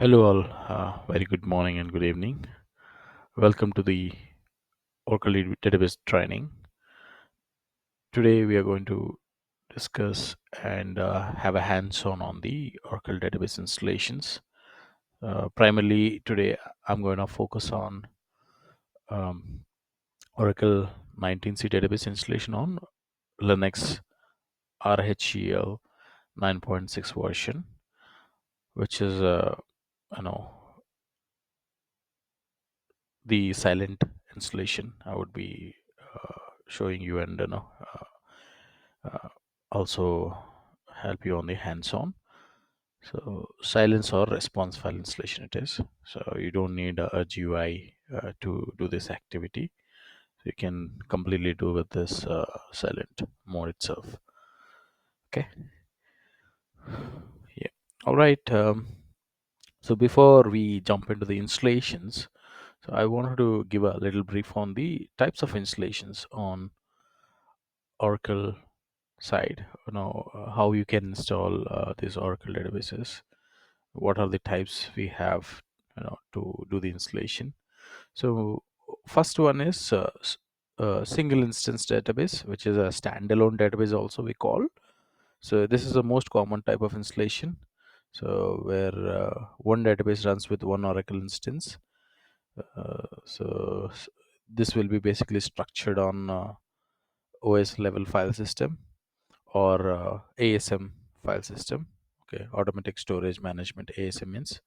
Hello, all. Very good morning and good evening. Welcome to the Oracle Database training. Today, we are going to discuss and have a hands-on the Oracle database installations. Primarily, today I'm going to focus on um, Oracle 19c database installation on Linux RHEL 9.6 version, which is you know the silent installation I would be showing you, and uh, also help you on the hands-on. So silence or response file installation it is. So you don't need a GUI to do this activity. So you can completely do with this silent mode itself. Okay. Yeah. All right. So before we jump into the installations, so I wanted to give a little brief on the types of installations on Oracle side. How you can install these Oracle databases. What are the types we have, to do the installation. So first one is single instance database, which is a standalone database also we call. So this is the most common type of installation. So where one database runs with one Oracle instance. This will be basically structured on OS level file system or ASM file system. Okay, automatic storage management, ASM means.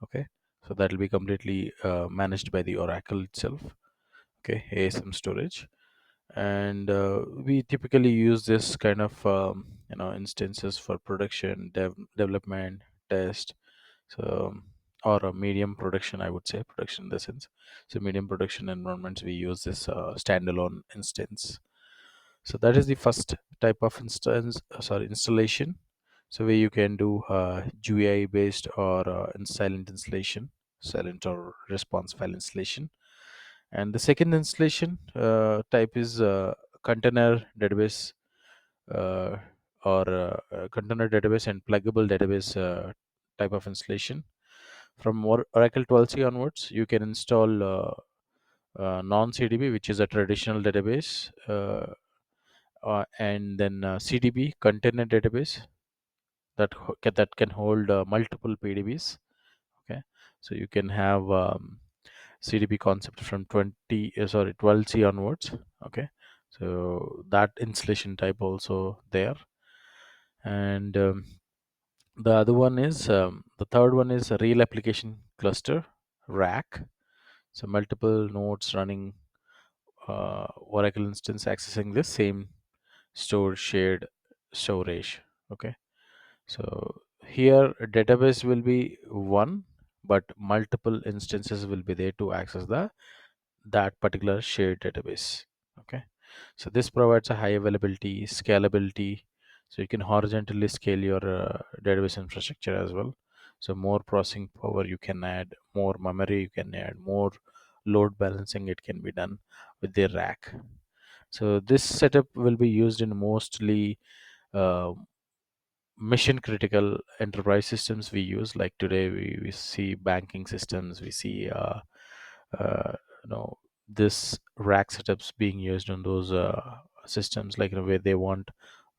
Okay, so that will be completely managed by the Oracle itself. Okay, ASM storage. And we typically use this kind of instances for production, development, test. So or a medium production, I would say, production in the sense. So medium production environments, we use this standalone instance. So that is the first type of installation. So where you can do GUI based or silent installation, silent or response file installation. And the second installation type is container database, uh, or container database and pluggable database type of installation. From Oracle 12c onwards, you can install non-CDB, which is a traditional database, and then CDB, container database, that can hold multiple PDBs. Okay, so you can have CDB concept from 12c onwards. Okay, so that installation type also there. And the other one is the third one is a real application cluster, rack. So multiple nodes running Oracle instance accessing the same shared storage. Okay, so here a database will be one, but multiple instances will be there to access that particular shared database. Okay, so this provides a high availability, scalability, so you can horizontally scale your database infrastructure as well. So more processing power you can add, more memory you can add, more load balancing it can be done with the rack. So this setup will be used in mostly uh, mission critical enterprise systems we use. Like today we see banking systems, we see uh, you know this rack setups being used on those systems, like where they want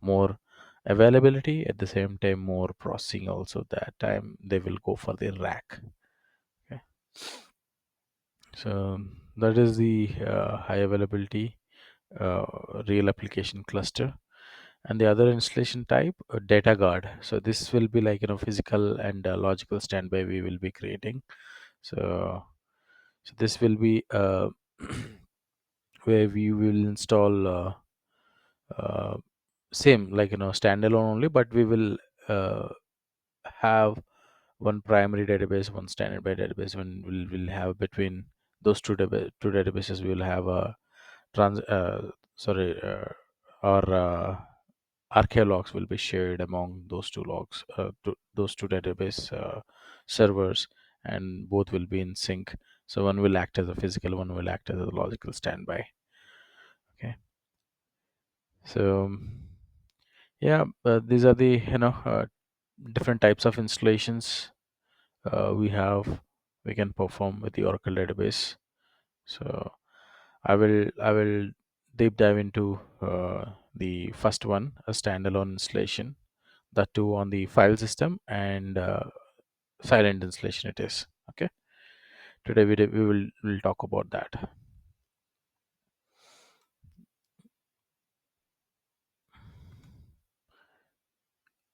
more availability, at the same time more processing also, that time they will go for the rack. Okay, so that is the high availability uh, real application cluster. And the other installation type, data guard. So this will be like physical and logical standby we will be creating. So so this will be where we will install uh, same, like standalone only, but we will uh, have one primary database, one standby database. When we'll have between those two databases, we will have a trans sorry or archaeologs will be shared among those two logs, those two database servers, and both will be in sync. So one will act as a physical, one will act as a logical standby. Okay, so yeah, these are the different types of installations we can perform with the Oracle database. So I will deep dive into the first one, a standalone installation, that too on the file system, and silent installation it is. Okay, today we will talk about that.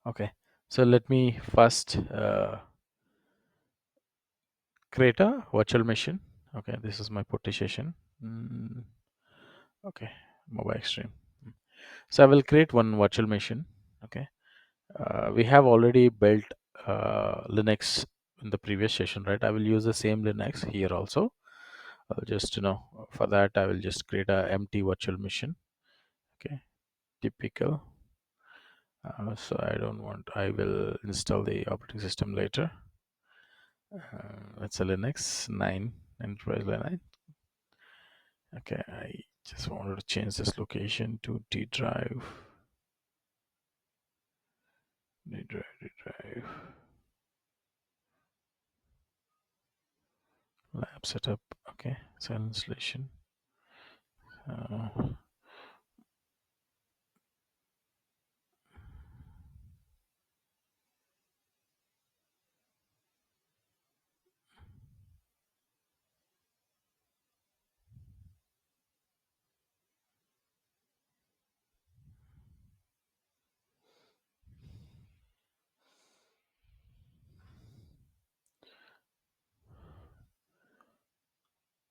Okay, so let me first create a virtual machine. Okay, this is my partition. Mm, okay, mobile extreme. So I will create one virtual machine. Okay, we have already built Linux in the previous session, right? I will use the same Linux here also. I'll just, for that I will just create a empty virtual machine. Okay, typical. So I don't want, I will install the operating system later. It's a Linux 9, Enterprise Linux. Okay, I just wanted to change this location to D drive. D drive. Lab setup. Okay, cell installation. Uh,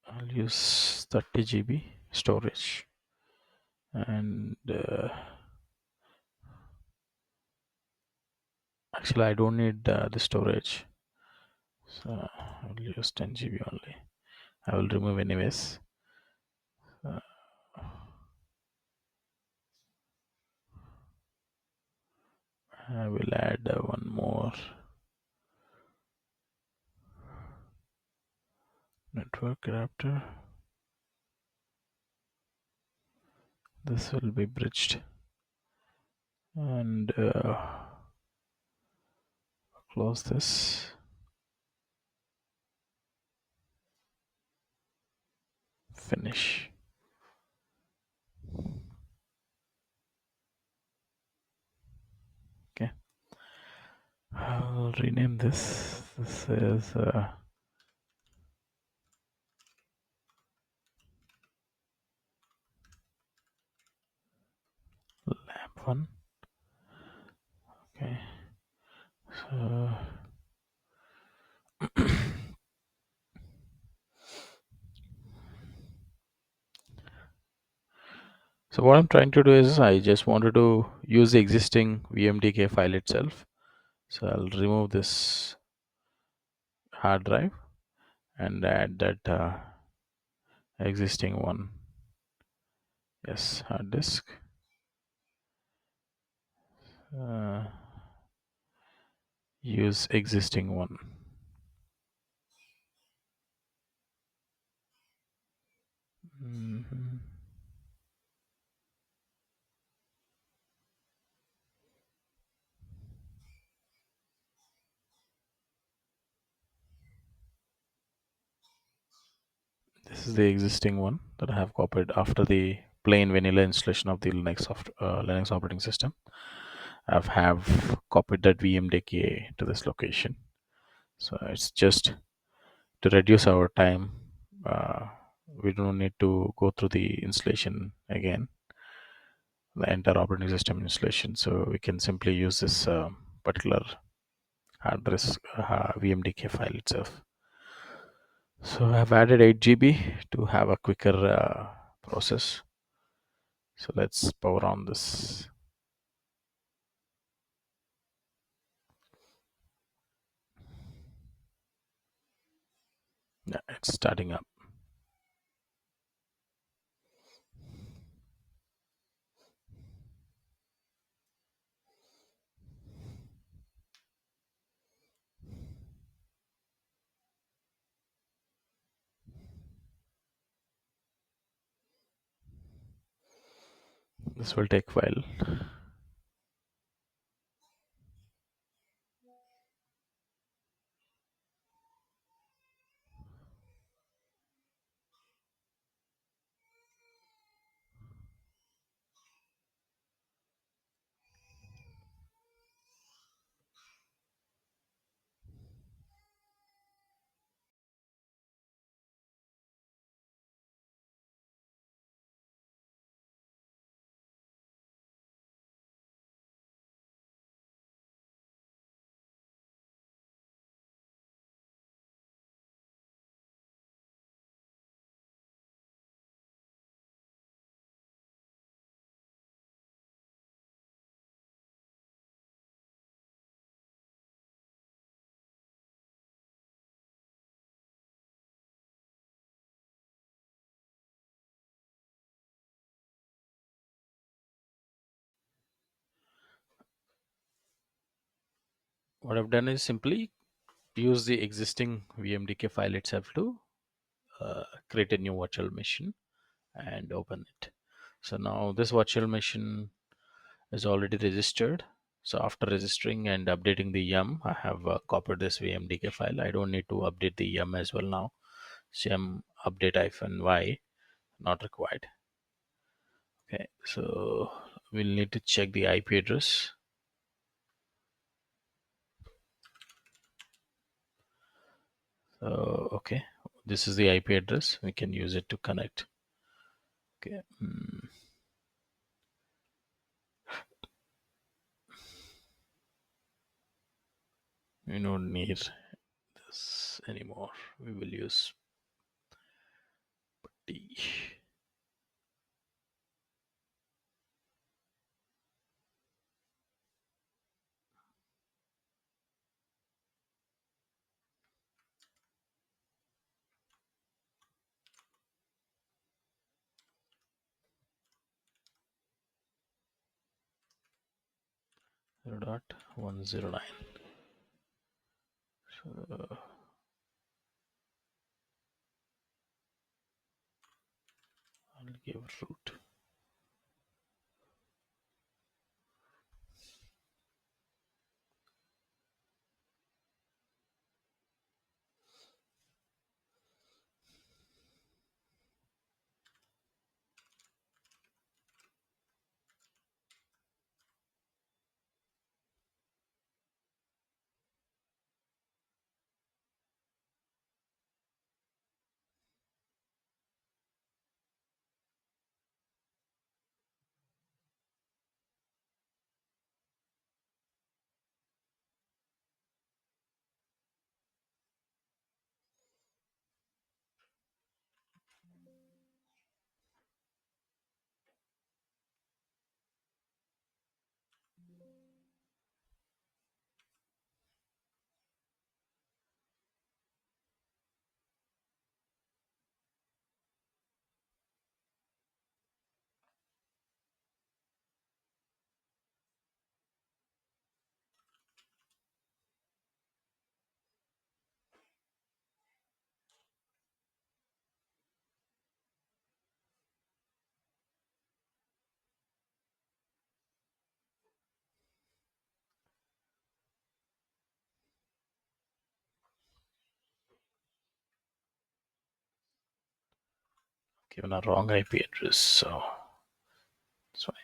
I'll use 30 GB storage, and actually I don't need the storage, so I'll use 10 GB only. I will remove anyways. uh, I will add one more network adapter. This will be bridged, and close this. Finish. Okay, I'll rename this. This is lab 1. Okay, so so what I'm trying to do is I just wanted to use the existing VMDK file itself. So I'll remove this hard drive and add that existing one. Yes, hard disk. Uh, use existing one. Mhm. This is the existing one that I have copied after the plain vanilla installation of the Linux operating system. I have copied that VMDK to this location. So it's just to reduce our time. Uh, we don't need to go through the installation again, the entire operating system installation. So we can simply use this particular hard disk VMDK file itself. So I've added 8 GB to have a quicker process. So let's power on this. Yeah, it's starting up. This will take a while. what I've done is simply use the existing VMDK file itself to create a new virtual machine and open it. So now this virtual machine is already registered. So after registering and updating the yum, I have copied this VMDK file. I don't need to update the yum as well now. Yum update -y not required. Okay, so we'll need to check the IP address. Okay, this is the IP address. We can use it to connect. Okay, we don't need this anymore. We will use D. 0.109. So I'll give root. Given a wrong IP address, so that's fine.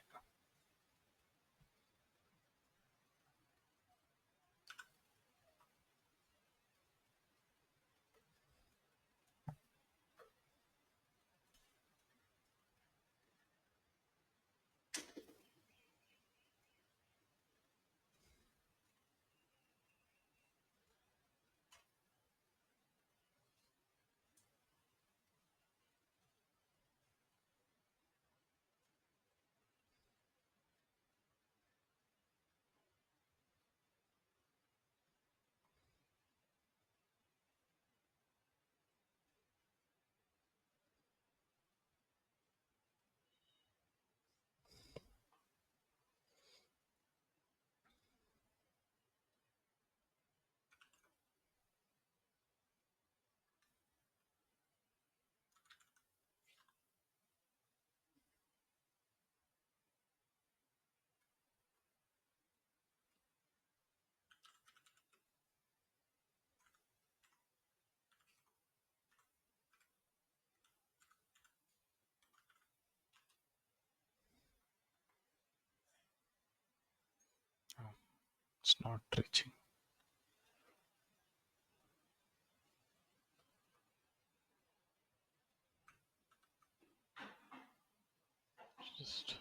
It's not reaching. Just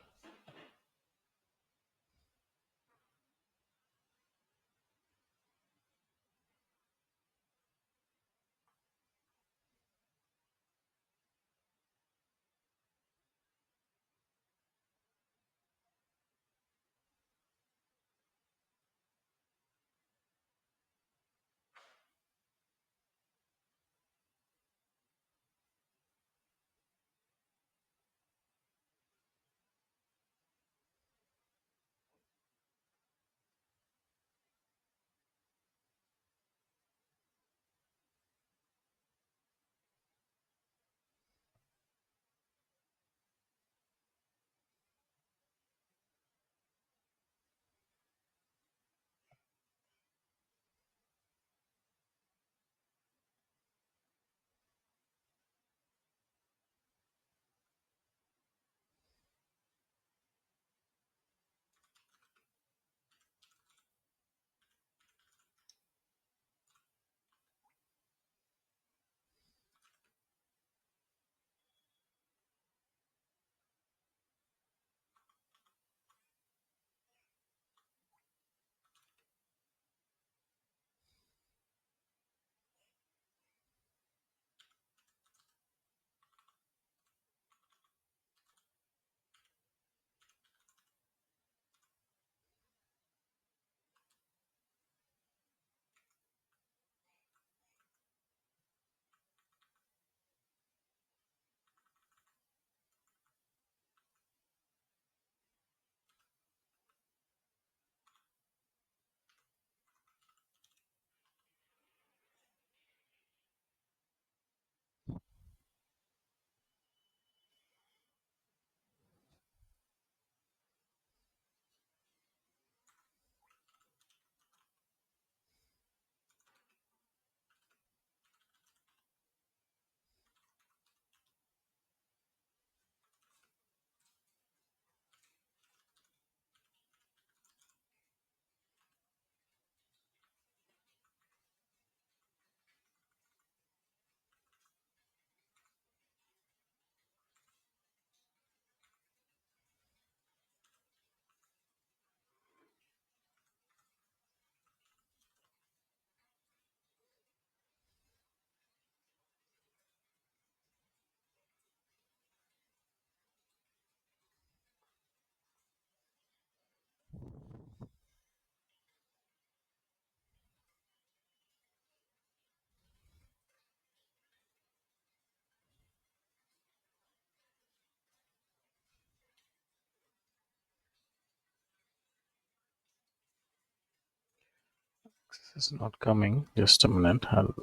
This is not coming. Just a minute. I'll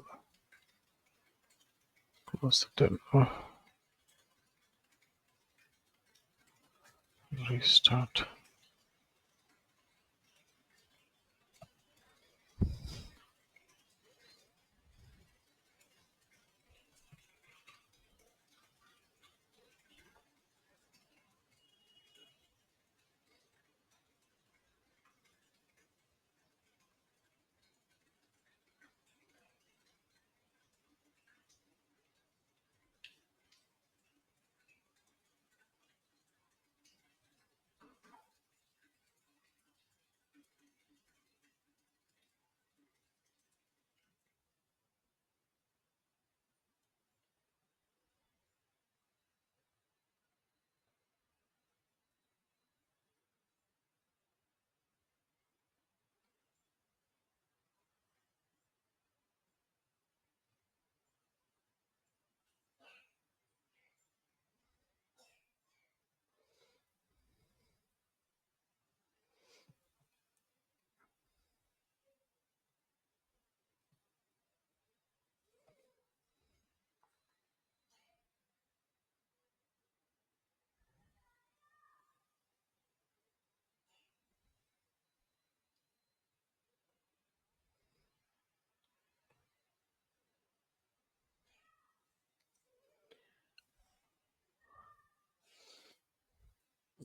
close it in. Restart.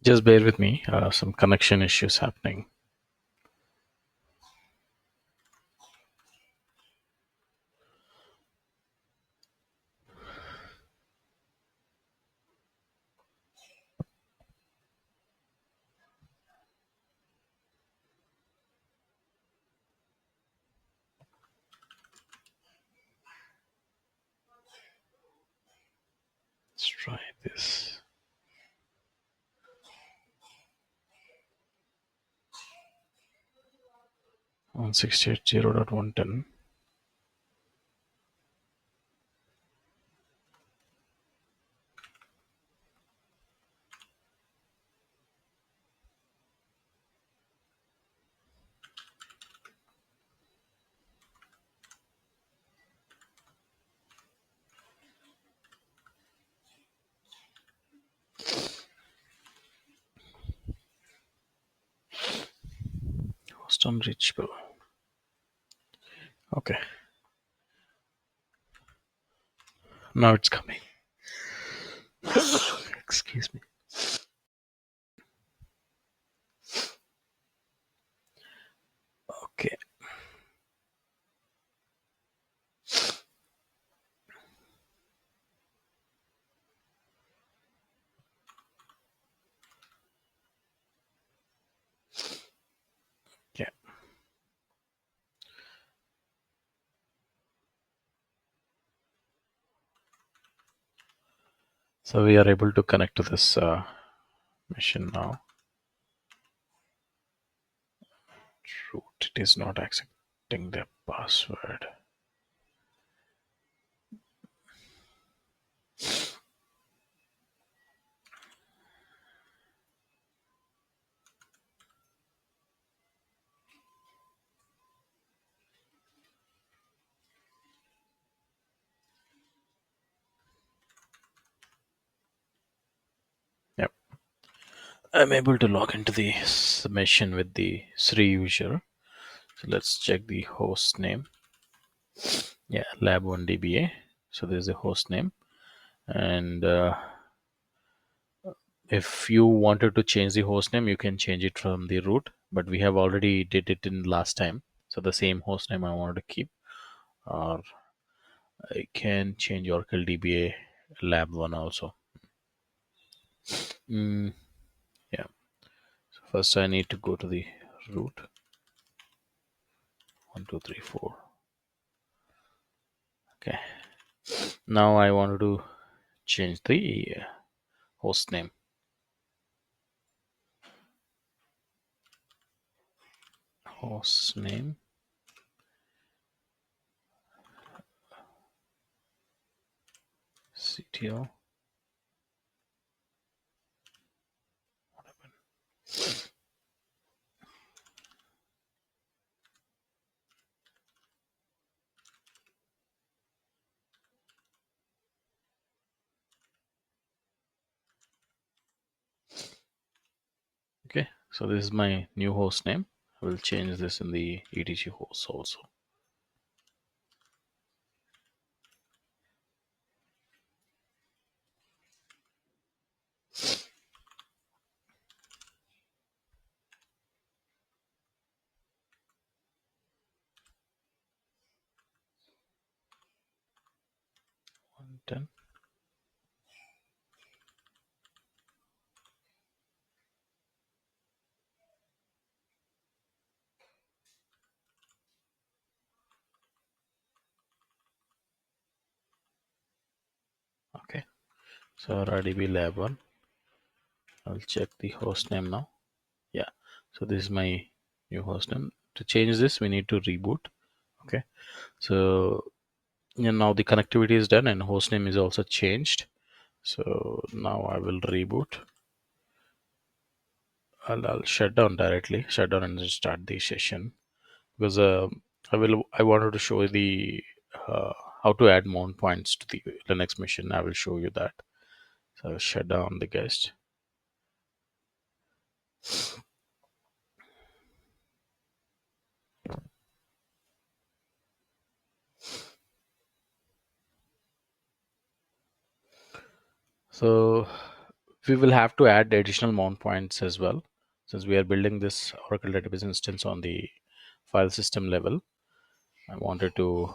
Just bear with me. Some connection issues happening. Let's try this. 168.0.110. Host unreachable. Okay, now it's coming. Excuse me. Okay. Yeah. So we are able to connect to this machine now. Root. It is not accepting the password. Yep. I'm able to log into the submission with the Sri user. So let's check the host name. Yeah, lab1dba. So there's a host name. And if you wanted to change the host name, you can change it from the root. But we have already did it in last time. So the same host name I wanted to keep. Or I can change Oracle DBA lab1 also. Yeah. So first I need to go to the root. 1, 2, 3, 4. Okay. Now I wanted to change the host name. Host name. CTO. What happened? So this is my new host name. I will change this in the etc host also. Then okay. So RDB lab 1. I'll check the host name now. Yeah. So this is my new host name. To change this, we need to reboot. Okay. So now the connectivity is done and host name is also changed. So now I will reboot. I'll shut down directly, shut down and then start the session because I wanted to show you the uh, how to add mount points to the Linux machine. I will show you that. So I'll shut down the guest. So we will have to add additional mount points as well since we are building this Oracle database instance on the file system level. I wanted to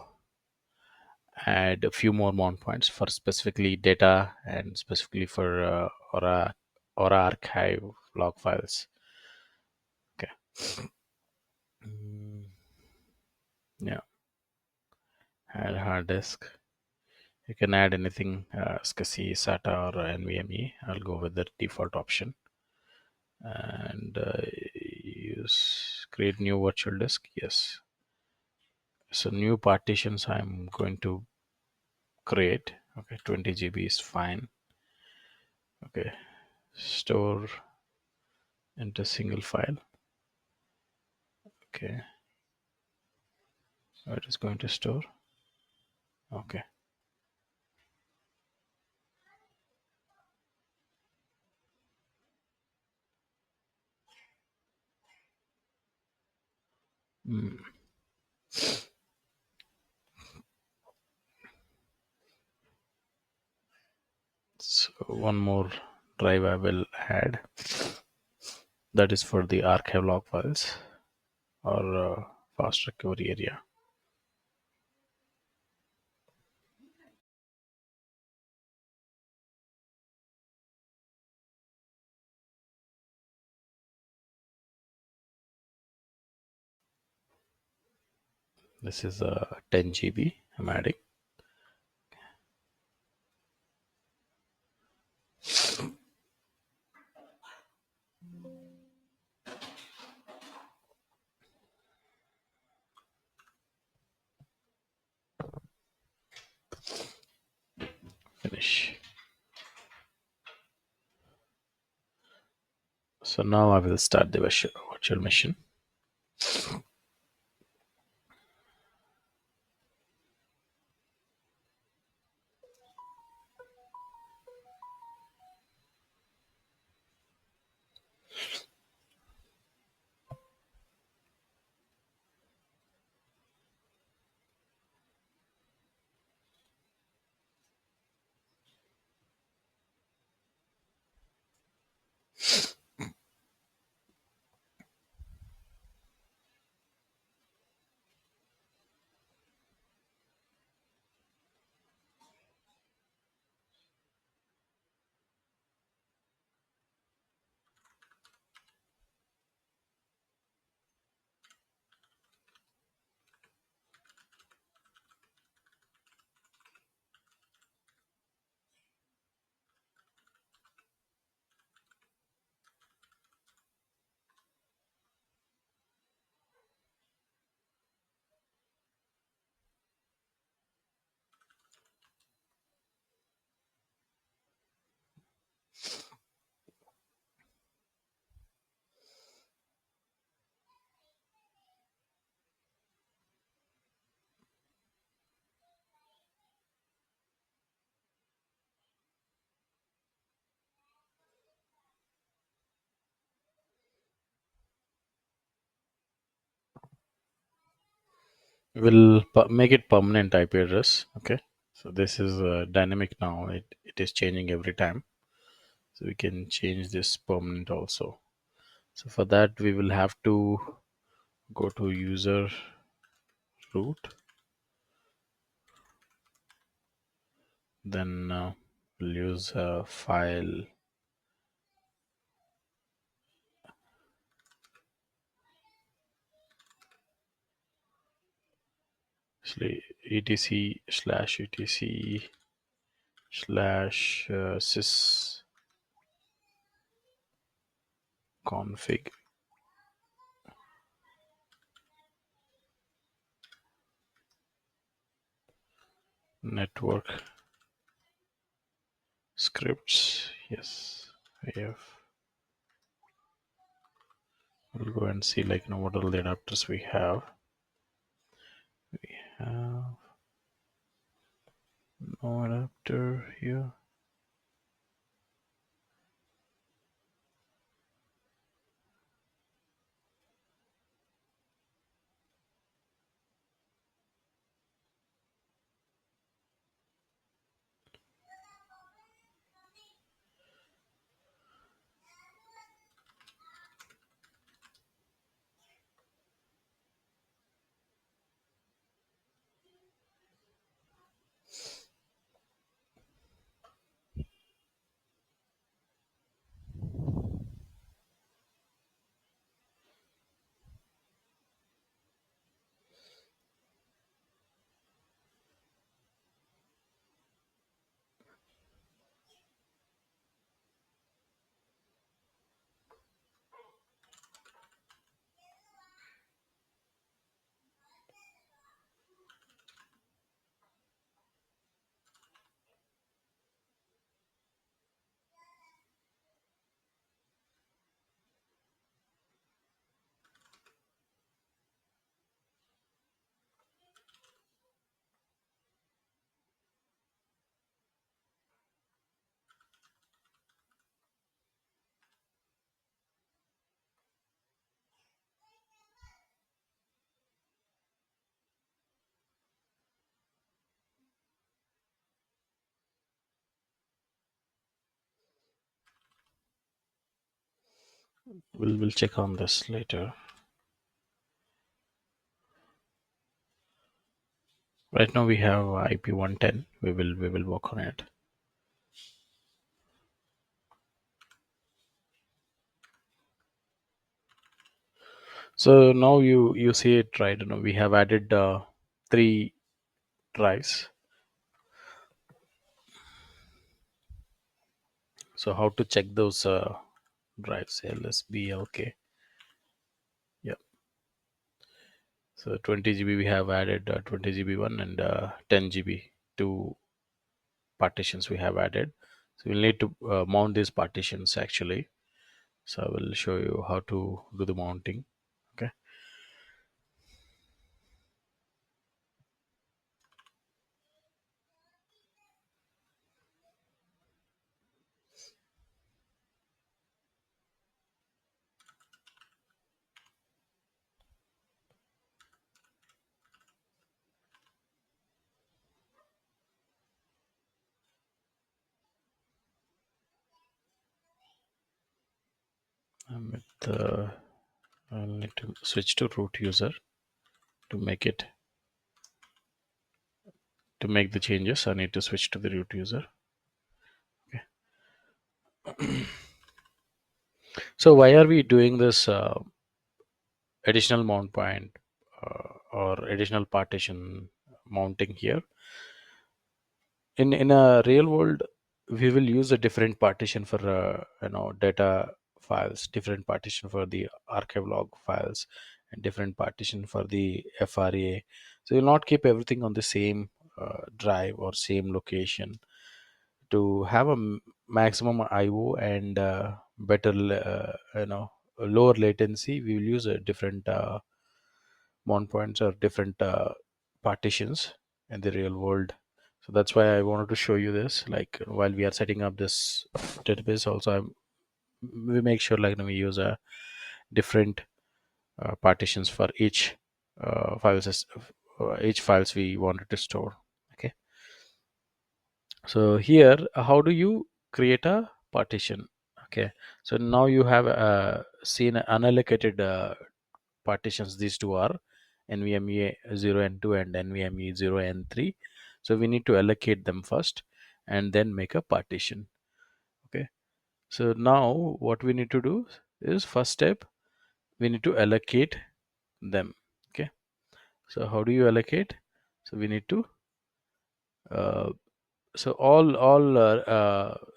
add a few more mount points for specifically data and specifically for Aura archive log files. Okay. Mm, yeah. Add hard disk. You can add anything, SCSI, SATA, or NVMe. I'll go with the default option and use create new virtual disk. Yes. So new partitions I'm going to create. Okay, 20 GB is fine. Okay, store into single file. Okay, it is going to store. Okay. Mm. So one more drive I will add. That is for the archive log files or fast recovery area. This is 10 GB I'm adding. Finish. So now I will start the virtual machine. make it permanent IP address. Okay. So this is dynamic now. It is changing every time. So we can change this permanent also. So for that we will have to go to user root, then we'll use file etc slash etc slash sys config network scripts. Yes, we have. We'll go and see like what all the adapters we have. We have no adapter here. We'll check on this later. Right now we have IP 110. We will work on it. So now you see it right. We have added three drives. So how to check those drives? LSB, okay. Yeah. So 20 GB we have added 20 GB one and 10 GB two partitions we have added. So we'll need to mount these partitions actually. So I will show you how to do the mounting. Okay. With I'll need to switch to root user to make the changes. I need to switch to the root user. Okay. So why are we doing this additional mount point or additional partition mounting here? In a real world, we will use a different partition for data files, different partition for the archive log files, and different partition for the FRA. So you'll not keep everything on the same drive or same location. To have a maximum IO and better lower latency, we will use a different mount points or different partitions in the real world. So that's why I wanted to show you this, like while we are setting up this database also, we make sure like we use a different partitions for each file system, each files we wanted to store. Okay, so here how do you create a partition? Okay, so now you have seen unallocated partitions. These two are NVMe 0 and 2 and NVMe 0 and 3. So we need to allocate them first and then make a partition. Okay, so now what we need to do is, first step, we need to allocate them. Okay, so how do you allocate? So we need to uh, so all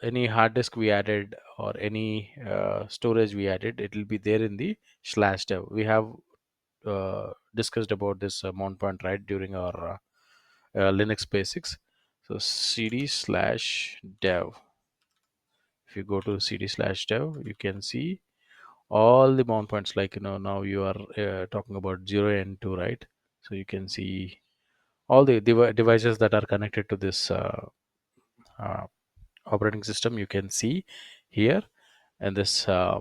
any hard disk we added or any storage we added, it will be there in the slash dev. We have discussed about this mount point, right, during our Linux basics. So cd slash dev, if you go to cd slash dev, you can see all the mount points. Like, now you are talking about 0 and 2, right? So you can see all the devices that are connected to this uh, operating system. You can see here, and this path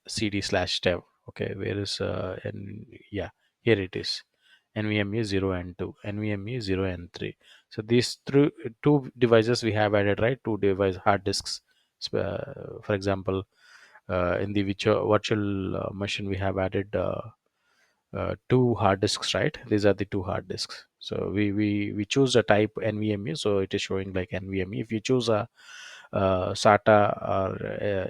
cd slash dev. Okay, where is and yeah, here it is, NVMe 0 and 2, NVMe 0 and 3. So these two devices we have added, right? Two device hard disks. For example, in the virtual machine we have added two hard disks, right? These are the two hard disks. So we choose a type NVMe, so it is showing like NVMe. If you choose a SATA, or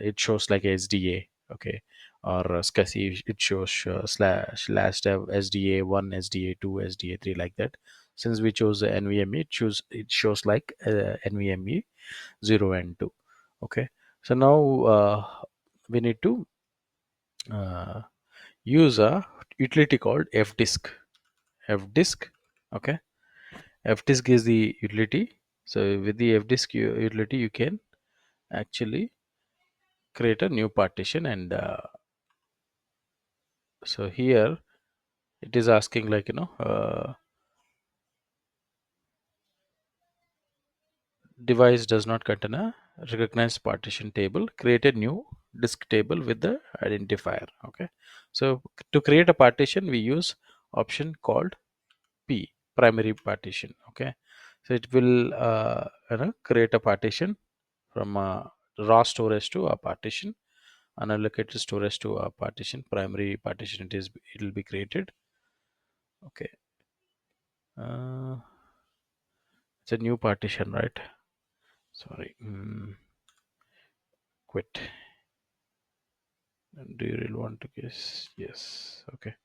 it shows like SDA. Okay, or SCSI, it shows slash dev SDA 1, SDA 2, SDA 3, like that. Since we chose the NVMe, it shows like NVMe 0 and 2. Okay, so now we need to uh, use a utility called fdisk. Fdisk. Okay, fdisk is the utility. So with the fdisk utility, you can actually create a new partition. And so here it is asking, like, device does not contain a recognized partition table, create a new disk table with the identifier. Okay, so to create a partition, we use option called P, primary partition. Okay, so it will create a partition from raw storage to a partition, unallocated storage to a partition, primary partition. It will be created. Okay, uh, it's a new partition, right? Sorry, quit. Do you really want to guess? Yes. Okay,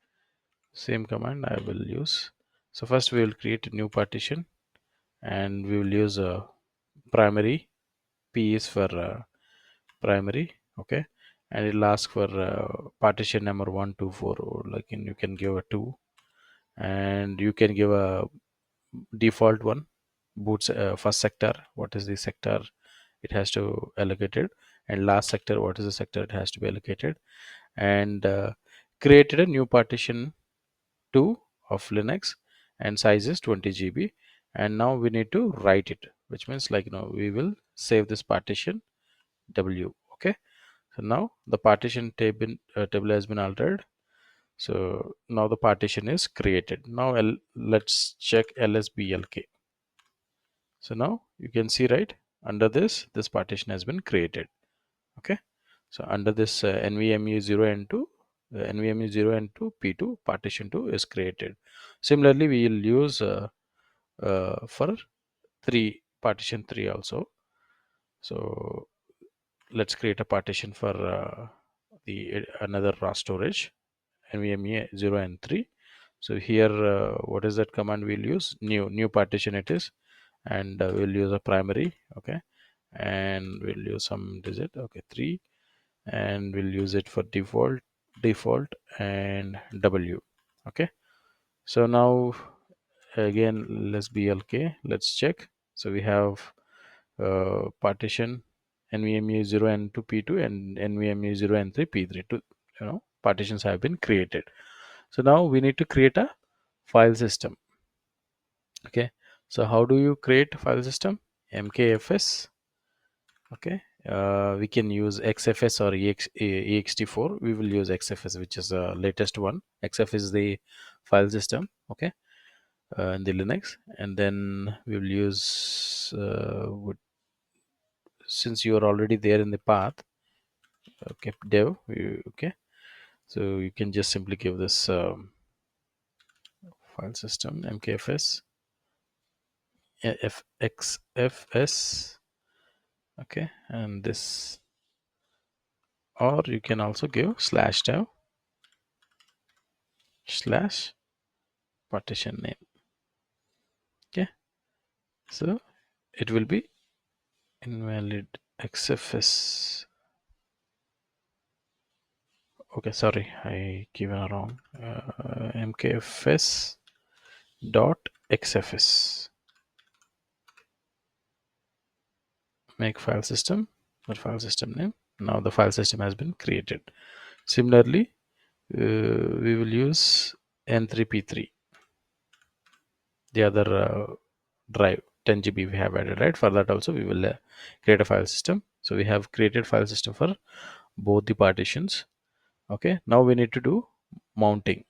same command I will use. So first we will create a new partition, and we will use a primary. P is for primary. Okay, and it'll ask for partition number 1 2 4, or like you can give a 2, and you can give a default one. Boots first sector, what is the sector it has to allocated, and last sector, what is the sector it has to be allocated. And created a new partition 2 of Linux, and size is 20 GB. And now we need to write it, which means, like, we will save this partition W. Okay, so now the partition table has been altered. So now the partition is created. Now let's check lsblk. So now you can see, right, under this partition has been created. Okay, so under this NVMe 0 and 2, NVMe 0 and 2 P2 partition 2 is created. Similarly, we will use for 3 partition 3 also. So let's create a partition for the another raw storage, NVMe 0 and 3. So here, what is that command we'll use? New partition it is, and we'll use a primary. Okay, and we'll use some digit. Okay, 3, and we'll use it for default and W. Okay, so now again, let's blk, let's check. So we have partition NVMe 0 and 2 P2 and NVMe 0 and 3 P3. Two, partitions have been created. So now we need to create a file system. Okay, so how do you create a file system? MKFS. Okay, we can use XFS or ext4. We will use XFS, which is the latest one. XFS is the file system, okay, in the Linux. And then we will use since you are already there in the path, okay, dev, okay, so you can just simply give this file system mkfs xfs, okay, and this, or you can also give slash dev slash partition name, okay. So it will be invalid xfs, okay, sorry, I given a wrong, mkfs dot xfs, make file system, that file system name. Now the file system has been created. Similarly, we will use n3p3, the other drive 10 GB we have added, right? For that also we will create a file system. So we have created file system for both the partitions, okay. Now we need to do mounting,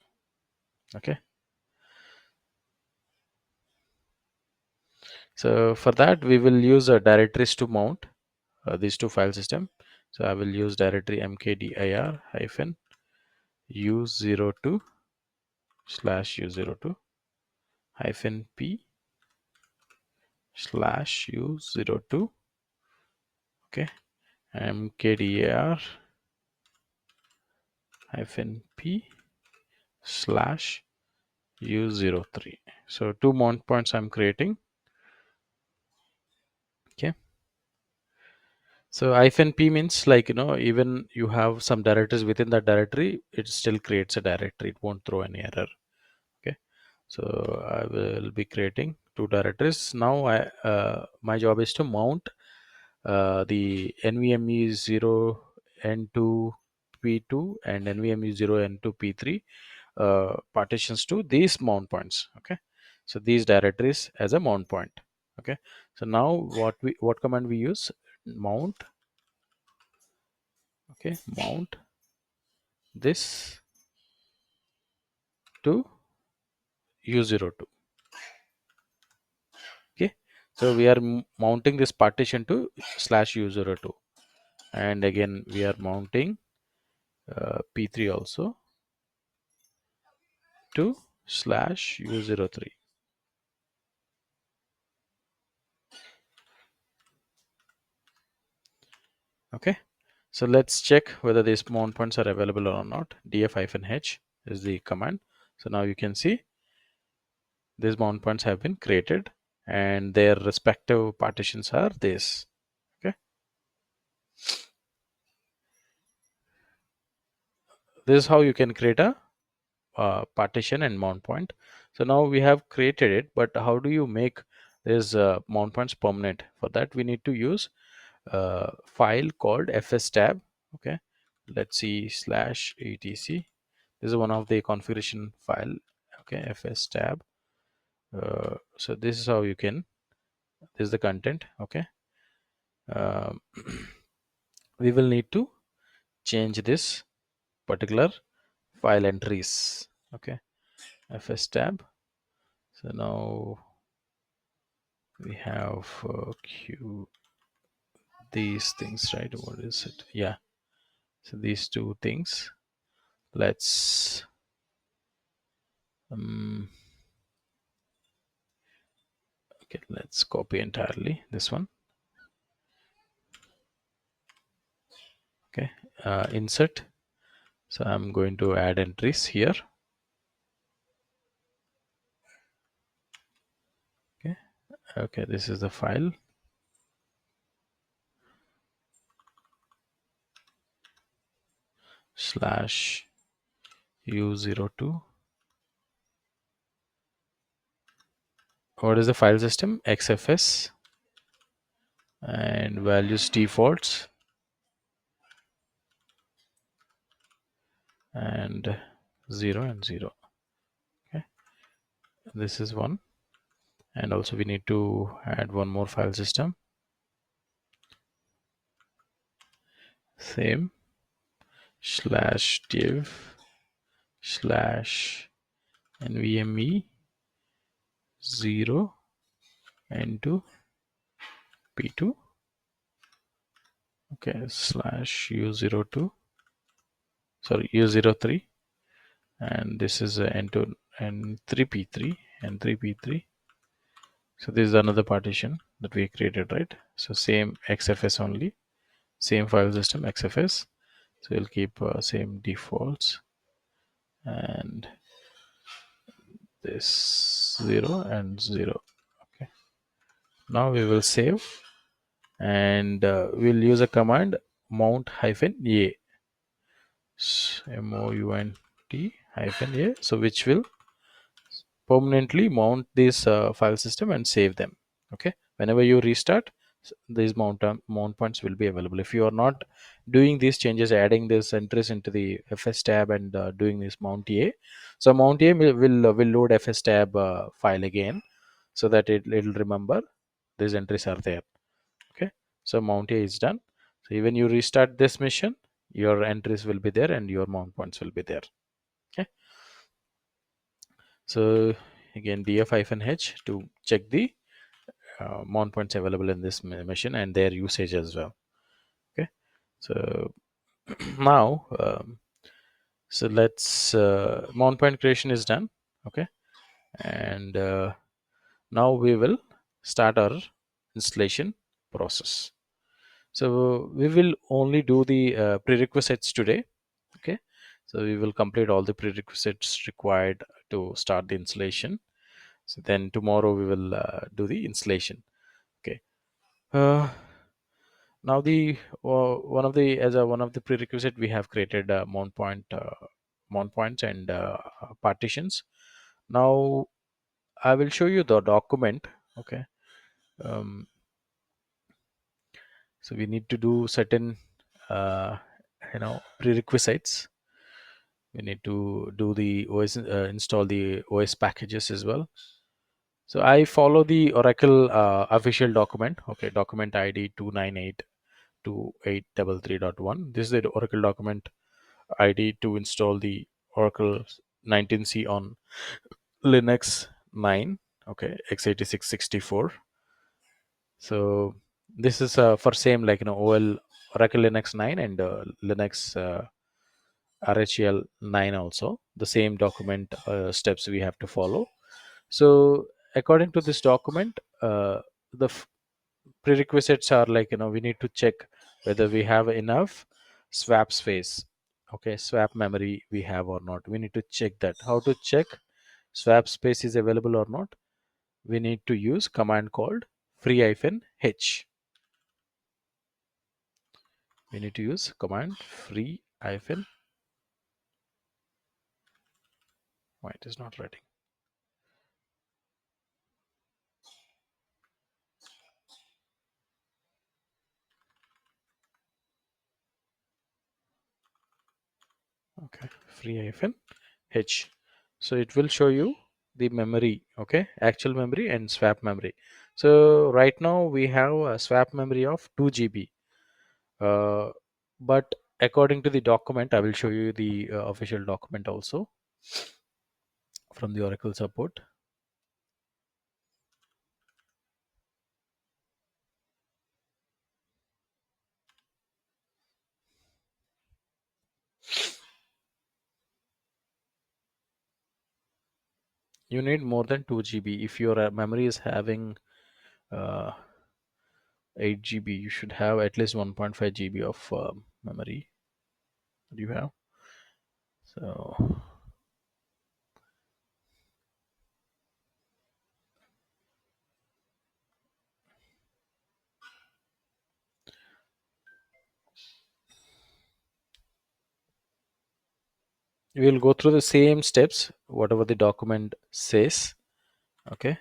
okay. So for that we will use directories to mount these two file system. So I will use directory mkdir hyphen u02 slash u02 hyphen p slash u02, okay, mkdir hyphen p slash u03. So two mount points I'm creating, okay. So hyphen p means, like, even you have some directories within that directory, it still creates a directory, it won't throw any error, okay. So I will be creating two directories. Now my job is to mount the NVMe 0 N2 P2 and NVMe 0 N2 P3 partitions to these mount points, okay. So these directories as a mount point, okay. So now what command we use? Mount, okay, mount this to u02, okay. So we are mounting this partition to slash u02, and again we are mounting p3 also to slash u03, okay. So let's check whether these mount points are available or not. df-h is the command. So now you can see these mount points have been created and their respective partitions are this, okay. This is how you can create a partition and mount point. So now we have created it, but how do you make these mount points permanent? For that we need to use a file called fstab, okay. Let's see, slash etc, this is one of the configuration file, okay, fstab. So this is how you can, this is the content, okay. um, we will need to change this particular file entries, okay, fstab. So now we have these things, right? What is it? Yeah, so these two things, let's okay, let's copy entirely this one, okay. Insert, so I'm going to add entries here, okay. Okay, this is the file, slash u02. What is the file system? xfs, and values defaults, and 0 and 0, okay. This is one, and also we need to add one more file system, same, slash div slash NVMe 0 into P2, okay, slash U02, sorry, U03, and this is N2 N3P3 N3P3. So this is another partition that we created, right? So same XFS only, same file system XFS. So we'll keep same defaults, and this 0 and 0. Okay, now we will save, and we'll use a command mount hyphen a, mount hyphen a, so which will permanently mount this file system and save them. Okay, whenever you restart, these mount points will be available. If you are not doing these changes, adding these entries into the fs tab and doing this mount a, so mount a will load fs tab file again, so that it'll remember these entries are there. Okay, so mount a is done. So even you restart this mission, your entries will be there and your mount points will be there. Okay, so again df-h to check the mount points available in this machine and their usage as well. Okay, so now so let's mount point creation is done. Okay, and now we will start our installation process. So we will only do the prerequisites today. Okay, so we will complete all the prerequisites required to start the installation. So then tomorrow we will do the installation. Okay, uh, now the one of the as a one of the prerequisite, we have created mount points and partitions. Now I will show you the document. Okay, um, so we need to do certain uh, prerequisites. We need to do the OS, install the OS packages as well. So I follow the Oracle official document. Okay, document ID 2982833.1. This is the Oracle document ID to install the Oracle 19C on Linux 9. Okay, x86 64. So this is for same like OL Oracle Linux 9 and Linux RHEL 9 also. The same document steps we have to follow. So according to this document, the prerequisites are like we need to check whether we have enough swap space. Okay, swap memory we have or not. We need to check that. How to check swap space is available or not? We need to use command called free-h. We need to use command free-. Why it is not writing? Okay, free-h. So it will show you the memory. Okay, actual memory and swap memory. So right now we have a swap memory of 2 GB. Uh, but according to the document, I will show you the official document also from the Oracle support. You need more than 2 GB. If your memory is having uh, 8 GB, you should have at least 1.5 GB of memory that you have. So we will go through the same steps, whatever the document says. Okay.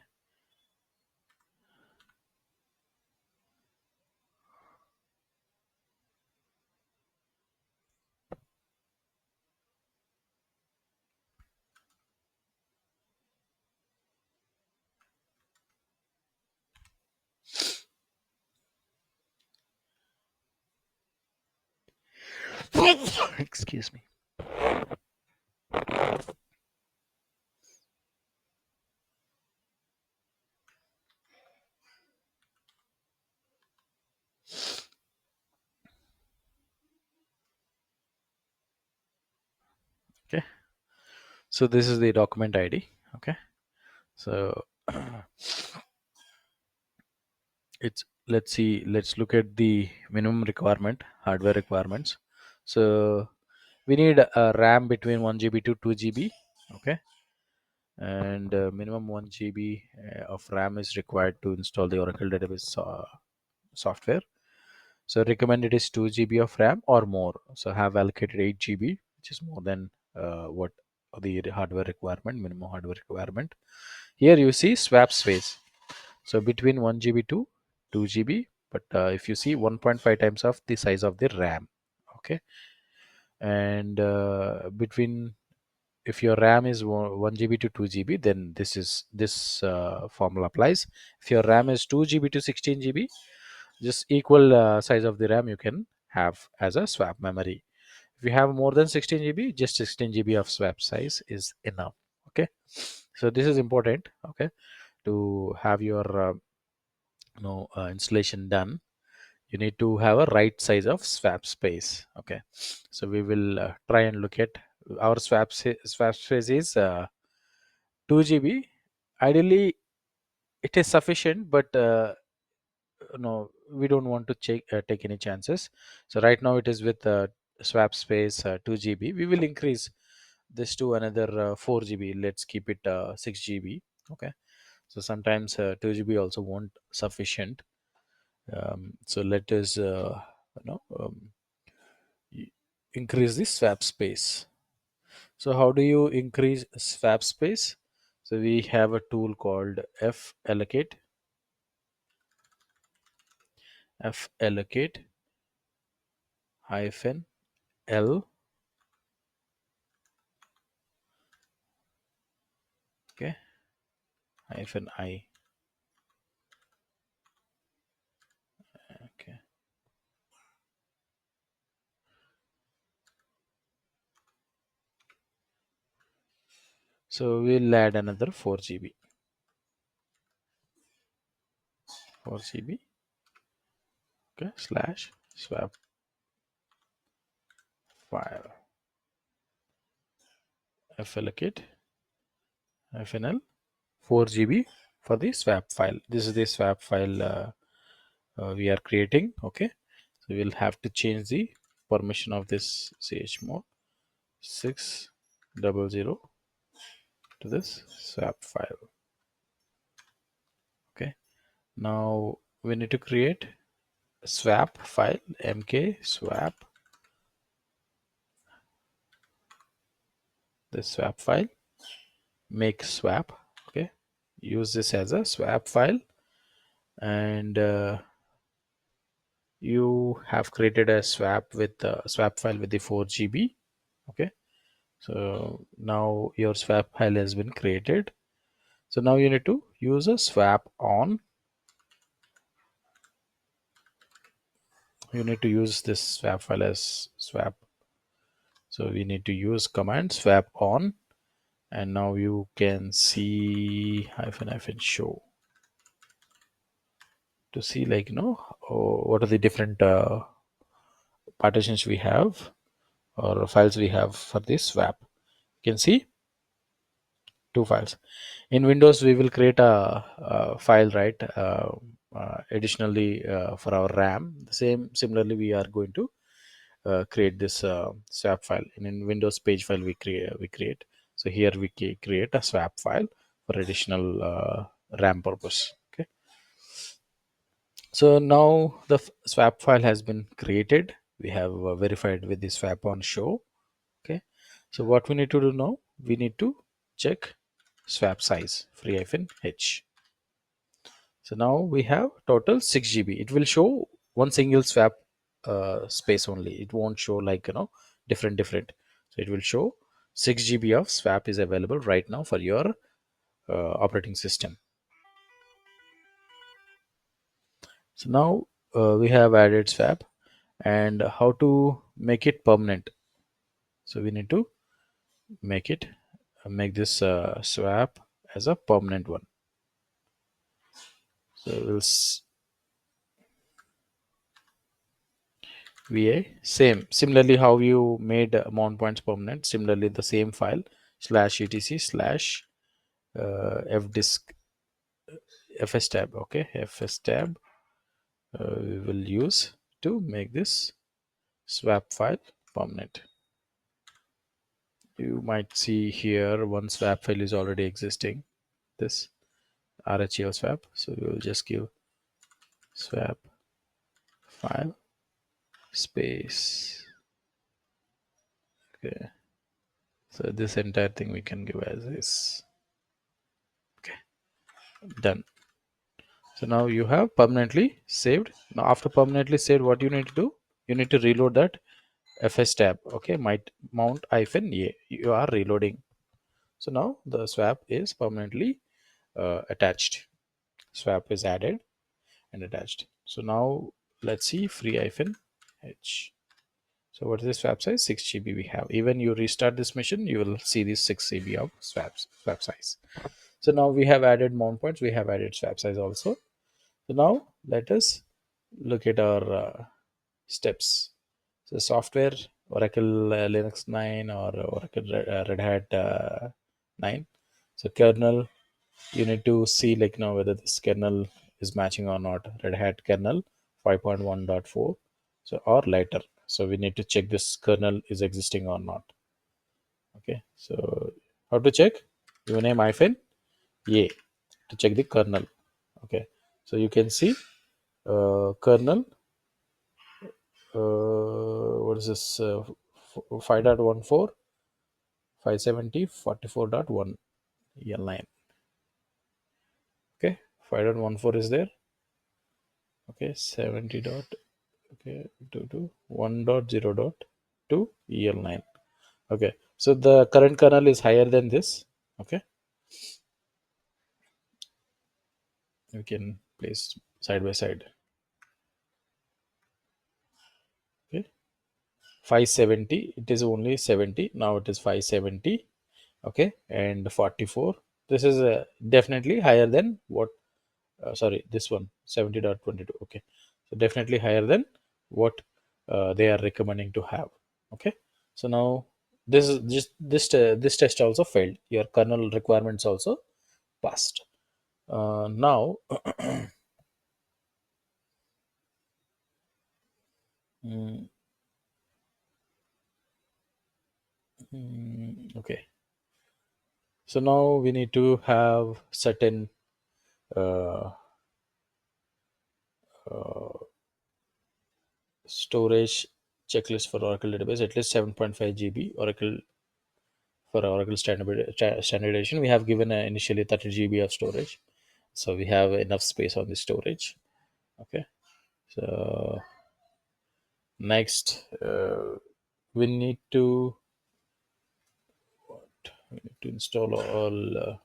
Excuse me. Okay, so this is the document ID. Okay, so it's, let's see, let's look at the minimum requirement, hardware requirements. So we need a RAM between 1 GB to 2 GB. Okay, and minimum 1 GB of RAM is required to install the Oracle database software. So recommended is 2 GB of RAM or more. So have allocated 8 GB, which is more than what the hardware requirement, minimum hardware requirement. Here you see swap space. So between 1 GB to 2 GB, but if you see 1.5 times of the size of the RAM. Okay, and between, if your RAM is 1 GB to 2 GB, then this formula applies. If your RAM is 2 GB to 16 GB, just equal size of the RAM you can have as a swap memory. If you have more than 16 GB, just 16 GB of swap size is enough. Okay, so this is important. Okay, to have your installation done, you need to have a right size of swap space. Okay, so we will try and look at our swap space is 2 GB. Ideally it is sufficient, but no, we don't want to take any chances. So right now it is with swap space 2 GB. We will increase this to another 4 GB. Let's keep it 6 GB. Okay, so sometimes 2 GB also won't sufficient. So let us increase the swap space. So how do you increase swap space? So we have a tool called f allocate hyphen l. Okay, hyphen I. Okay, so we'll add another 4 GB. 4 GB. Okay, slash swap file f allocate hyphen l 4 GB for the swap file. This is the swap file we are creating. Okay, so we'll have to change the permission of this chmod 600 to this swap file. Okay, now we need to create a swap file mk swap, the swap file, make swap. Okay, use this as a swap file, and you have created a swap file with the 4 GB. Okay, so now your swap file has been created. So now you need to use a swap on. You need to use this swap file as swap. So we need to use command swap on, and now you can see hyphen show to see, like, what are the different partitions we have or files we have for this swap. You can see two files. In Windows we will create a file, right? Additionally for our RAM, the similarly we are going to create this swap file. In Windows page file we create. So here we create a swap file for additional RAM purpose. Okay, so now the swap file has been created. We have verified with the swap on show. Okay, so what we need to do now, we need to check swap size free hyphen h. So now we have total 6 GB. It will show one single swap space only. It won't show, like, different. So it will show 6 GB of swap is available right now for your operating system. So now we have added swap, and how to make it permanent. So we need to make this swap as a permanent one. So va. Similarly, how you made mount points permanent, similarly the same file slash etc slash fdisk fs tab. Okay, fs tab we will use to make this swap file permanent. You might see here one swap file is already existing, this RHEL swap. So we will just give swap file space. Okay, so this entire thing we can give as is. Okay, done. So now you have permanently saved. Now after permanently saved, what you need to do, you need to reload that fs tab. Okay, might mount hyphen a, you are reloading. So now the swap is permanently attached. Swap is added and attached. So now let's see free hyphen h. So what is the swap size? 6 GB we have. Even you restart this machine, you will see this 6 GB of swap size. So now we have added mount points, we have added swap size also. So now let us look at our steps. So software, Oracle Linux 9 or Oracle Red Hat 9. So kernel, you need to see like now whether this kernel is matching or not. Red Hat kernel 5.1.4, so or later. So we need to check this kernel is existing or not. Okay, so how to check? Uname hyphen a to check the kernel. Okay, so you can see kernel what is this 5.14 570 44.1 EL9. Okay, 5.14 is there. Okay, 70 dot okay 1.0.2 EL9. Okay, so the current kernel is higher than this. Okay, we can place side by side. Okay, 570, it is only 70, now it is 570. Okay, and 44, this is definitely higher than what sorry, this one 70.22. Okay, so definitely higher than what they are recommending to have. Okay, so now this is just this test also failed, your kernel requirements also passed. Now mm, okay, so now we need to have certain uh, uh, storage checklist for Oracle database, at least 7.5 GB Oracle. For Oracle standardization, we have given initially 30 GB of storage, so we have enough space on the storage. Okay, so next we need to install all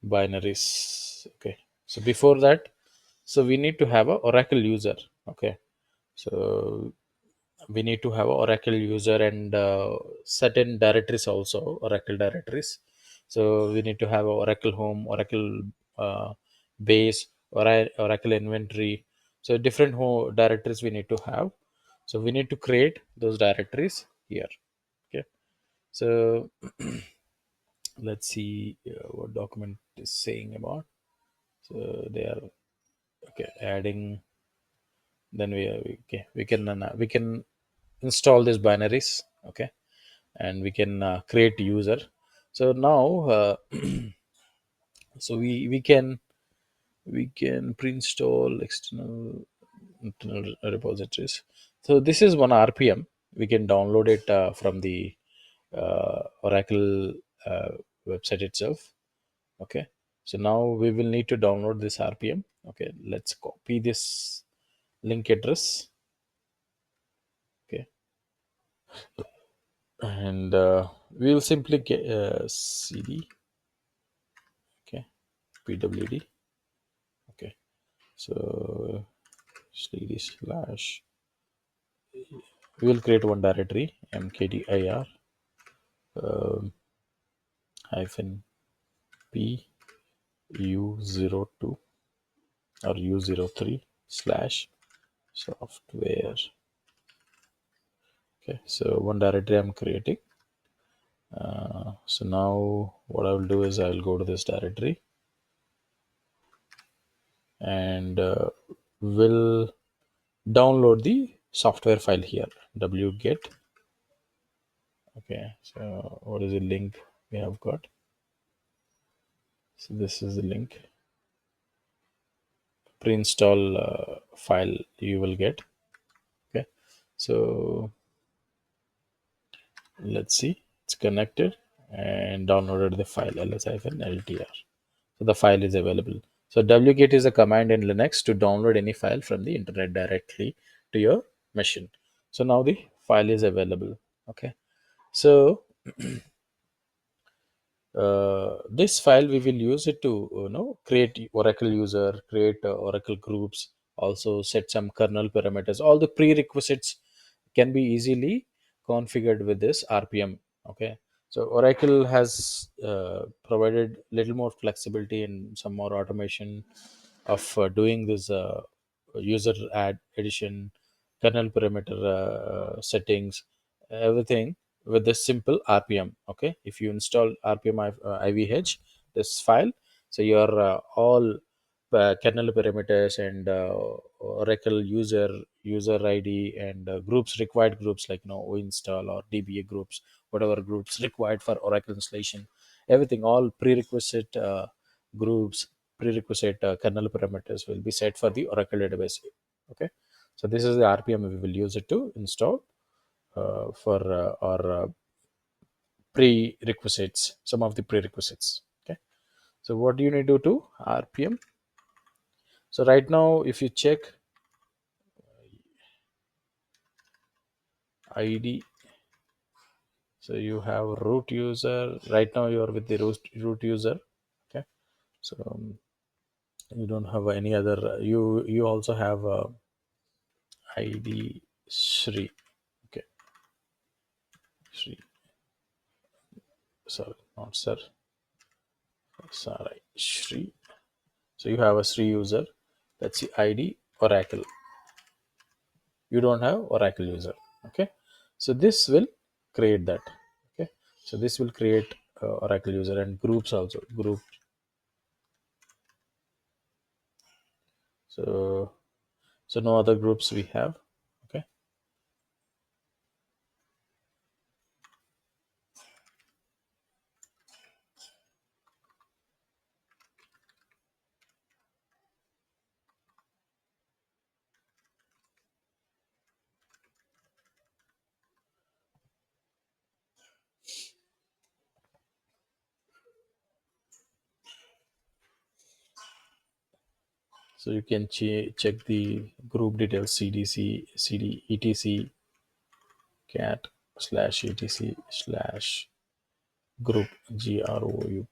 binaries. Okay, so before that, so we need to have a Oracle user. Okay, so we need to have a Oracle user and certain directories also, Oracle directories. So we need to have a Oracle home, Oracle uh, base, or Oracle inventory. So different home directories we need to have. So we need to create those directories here. Okay, so let's see what document is saying about. So they are okay adding. Then okay, we can install these binaries. Okay, and we can create user. So now so we can pre-install external internal repositories. So this is one RPM, we can download it from the Oracle uh, website itself. Okay, so now we will need to download this RPM. Okay, let's copy this link address. Okay, and we will simply get cd. Okay, pwd. Okay, so cd slash, we will create one directory mkdir um, hyphen p u02 or u03 slash software Okay, so one directory I'm creating. So now what I will do is I will go to this directory and will download the software file here. Wget. Okay, so what is the link we have got? So this is the link. Pre-install file you will get. Okay, so let's see. It's connected and downloaded the file ls-ltr. So the file is available. So wget is a command in Linux to download any file from the internet directly to your machine. So now the file is available. Okay. So this file we will use it to create Oracle user, create Oracle groups, also set some kernel parameters. All the prerequisites can be easily configured with this RPM. Okay, so Oracle has provided little more flexibility and some more automation of doing this user add addition, kernel parameter settings, everything with this simple RPM. Okay, if you install RPM IVH, this file, so your all kernel parameters and Oracle user ID and groups, required groups like install or DBA groups, whatever groups required for Oracle installation, everything, all prerequisite groups, prerequisite kernel parameters will be set for the Oracle database. Okay, so this is the RPM we will use it to install for our prerequisites, some of the prerequisites. Okay, so what do you need to do? RPM. So right now, if you check ID, so you have root user. Right now, you are with the root user. Okay, so you don't have any other. You also have ID Shri. Okay, Shri. Sorry, not sir. Sorry, Shri. So you have a Sri user. That's the ID Oracle. You don't have Oracle user. Okay, so this will create that. Okay, so this will create Oracle user and groups also group. So no other groups we have. Okay, so you can check the group details cdc cd etc cat slash etc slash group group.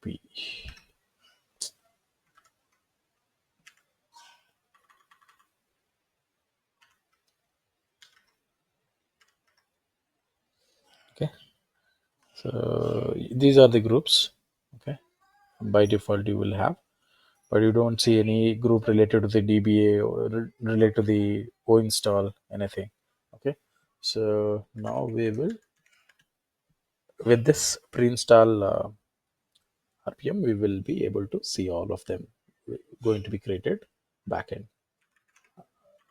Okay, so these are the groups. Okay, by default you will have, but you don't see any group related to the DBA or related to the O install anything. Okay, so now we will, with this pre-install RPM, we will be able to see all of them going to be created backend.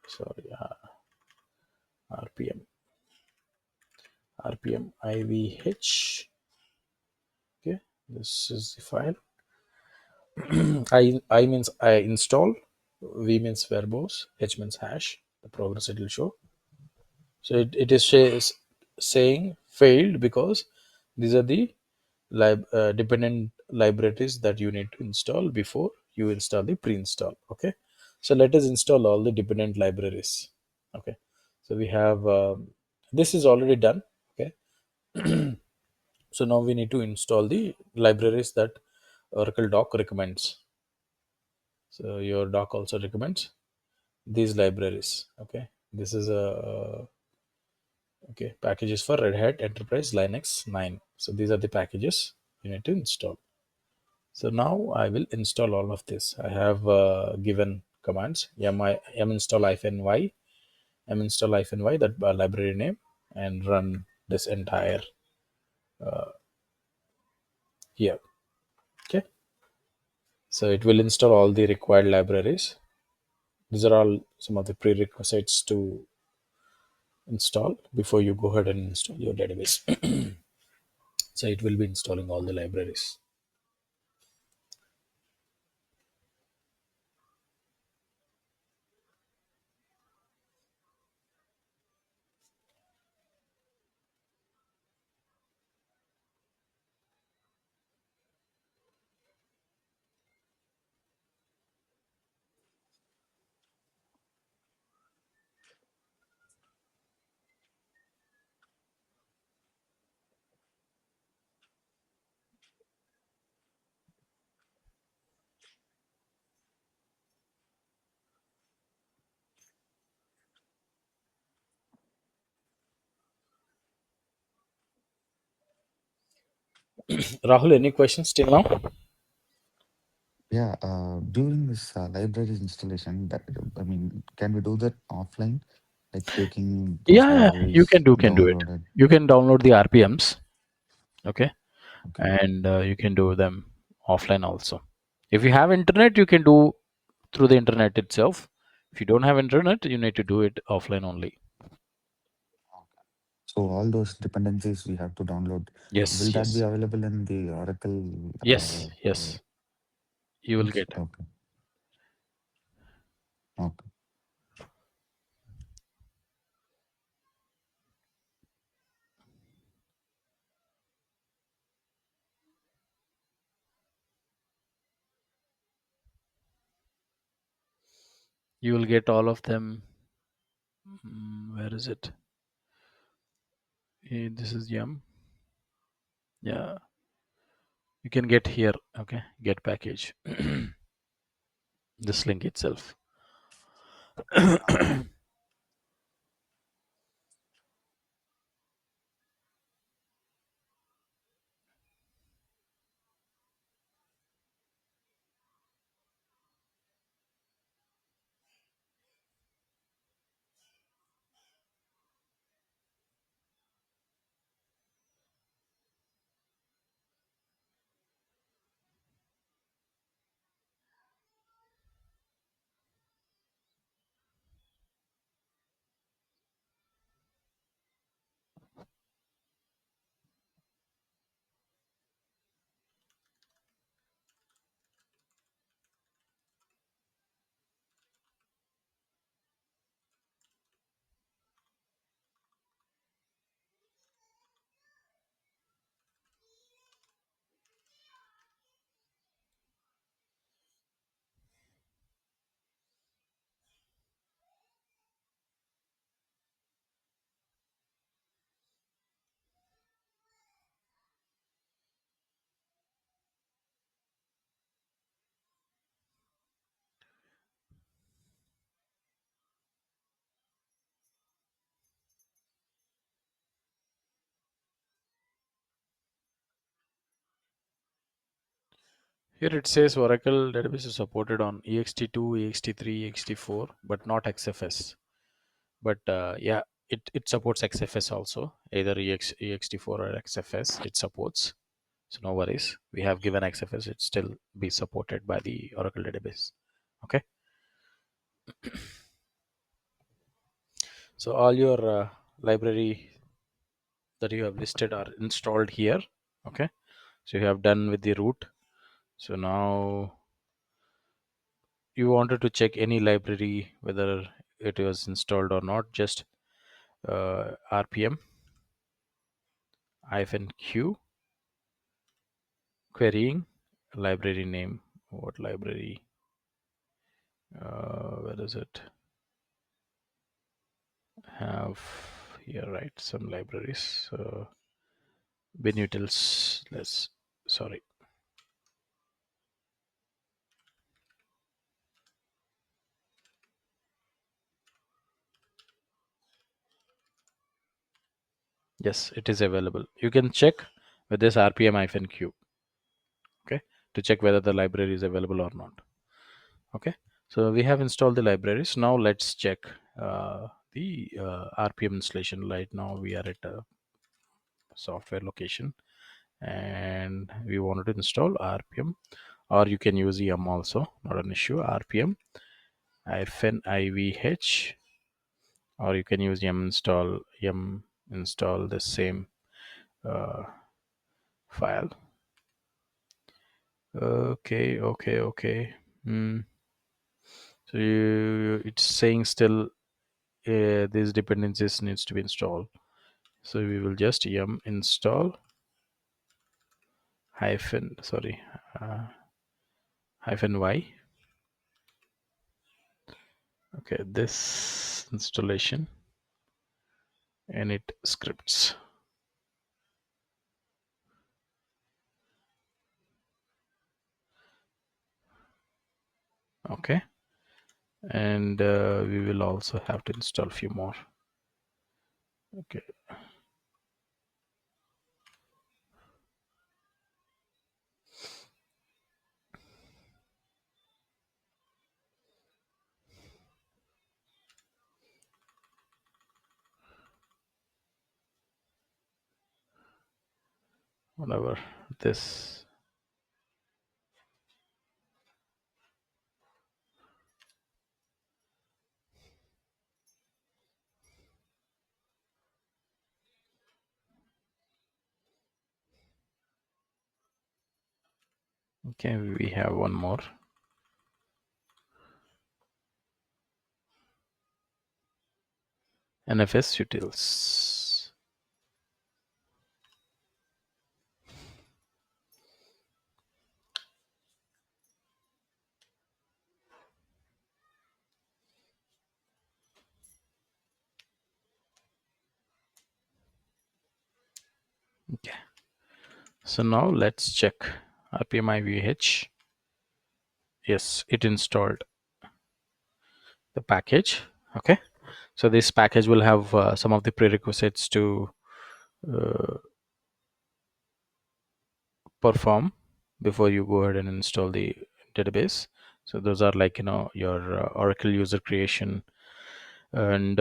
Sorry, RPM, RPM IVH. Okay, this is the file. I means I install, V means verbose, H means hash. The progress it will show. So it is saying failed because these are the dependent libraries that you need to install before you install the pre-install. Okay, so let us install all the dependent libraries. Okay, so we have this is already done. Okay, so now we need to install the libraries that Oracle doc recommends. So your doc also recommends these libraries. Okay, this is a okay, packages for Red Hat Enterprise Linux 9. So these are the packages you need to install. So now I will install all of this. I have given commands m install -y, m install -y, that library name, and run this entire here. Okay, so it will install all the required libraries. These are all some of the prerequisites to install before you go ahead and install your database. So it will be installing all the libraries. Rahul, any questions till now? Yeah, during this libraries installation, that, I mean, can we do that offline? Like taking those Yeah, you libraries can do it. downloaded? You can download the RPMs, okay, Okay. and you can do them offline also. If you have internet, you can do through the internet itself. If you don't have internet, you need to do it offline only. Okay. So all those dependencies we have to download. Will Yes, that be yes, available in the Oracle yes, yes. You will tools? get. Okay. Okay. You will get all of them. Where is it? This is Yum. Yeah, you can get here. Okay, get package. This link itself. Okay. Here it says Oracle database is supported on ext2, ext3, ext4, but not XFS. But yeah, it supports XFS also, either ext4 or XFS. It supports, so no worries. We have given XFS; it still be supported by the Oracle database. Okay, so all your library that you have listed are installed here. Okay, so you have done with the root. So now you wanted to check any library whether it was installed or not. Just rpm -q querying library name. What library? Where is it? Have here, right? Some libraries. Binutils. Let's. Sorry. Yes, it is available. You can check with this rpm-q. Okay, to check whether the library is available or not. Okay, so we have installed the libraries. Now let's check the the RPM installation. Right now we are at a software location and we wanted to install RPM, or you can use EM also, not an issue. RPM hyphen IVH, or you can use yum install the same uh, file. Okay. Hmm. So it's saying still these dependencies needs to be installed. So we will just yum install hyphen sorry uh, hyphen y. Okay, this installation and it scripts. Okay, and we will also have to install a few more. Okay, whatever this. Okay, we have one more. NFS utils. Okay, so now let's check RPM IVH. Yes, it installed the package. Okay, so this package will have some of the prerequisites to uh, perform before you go ahead and install the database. So those are like your Oracle user creation and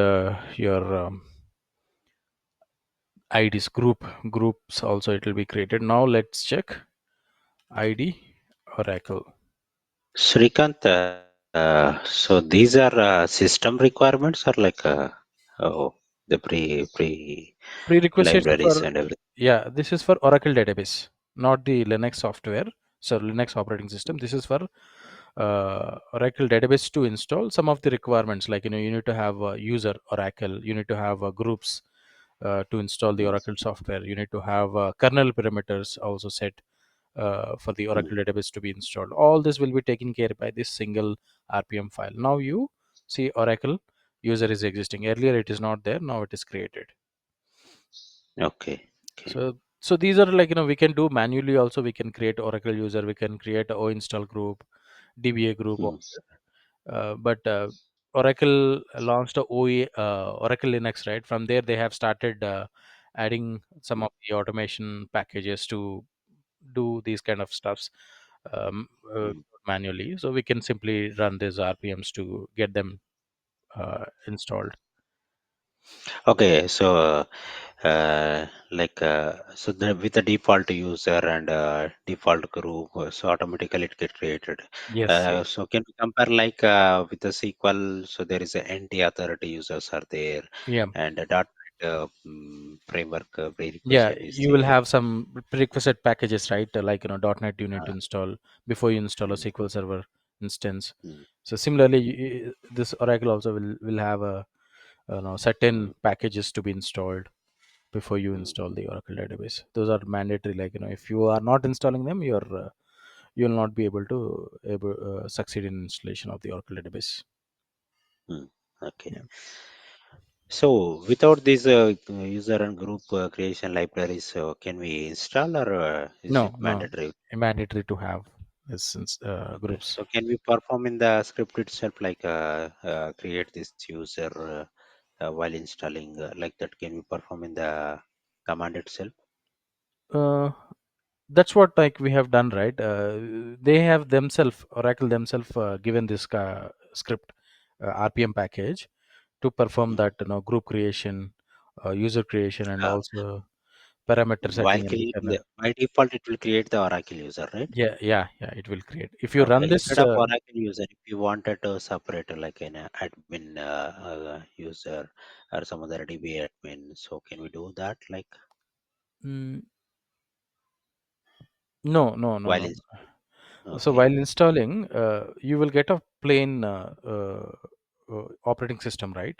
your IDs groups also it will be created. Now let's check ID Oracle. Srikant, so these are system requirements or like oh, the pre Prerequisites libraries and for, everything. yeah, this is for Oracle database, not the Linux software. So Linux operating system. This is for Oracle database to install some of the requirements. Like you need to have a user Oracle. You need to have groups to install the Mm, Oracle software. You need to have kernel parameters also set for the mm, Oracle database to be installed. All this will be taken care by this single RPM file. Now you see Oracle user is existing. Earlier it is not there. Now it is created. okay, okay. So these are like we can do manually also. We can create Oracle user. We can create a O install group, DBA group. Mm, But Oracle launched a Oracle Linux, right? From there they have started adding some mm, of the automation packages to do these kind of stuffs um, uh, mm. manually. So we can simply run these RPMs to get them installed. Okay, so so with the default user and default group, so automatically it get created. Yes, yes. So can we compare like with the SQL? So there is a NT authority users are there, Yeah. and a .NET framework Yeah, prerequisite is you will there. have some prerequisite packages, right? Like .NET you need to Uh, install before you install a mm, SQL Server instance. mm, So similarly, this Oracle also will have a mm, certain packages to be installed before you mm, install the Oracle database. Those are mandatory. Like if you are not installing them, you will not be able to succeed in installation of the Oracle database. mm. Okay. Yeah. So without this user and group creation libraries, can we install or is it No, mandatory? mandatory to have this Okay. groups. So can we perform in the script itself, like create this user while installing like that? Can we perform in the command itself? Uh, that's what like we have done, right? They have themselves Oracle themselves given this script RPM package to perform Mm. that group creation, user creation, and Uh, also parameter while setting in the creating kernel. the, by default, it will create the Oracle user, right? Yeah, it will create. If you Okay. run Instead this, of Oracle user, if you wanted to separate like an admin user or some other DB admin, so can we do that like mm, no, no, no, while no. it's So okay? while installing, you will get a plain operating system, right?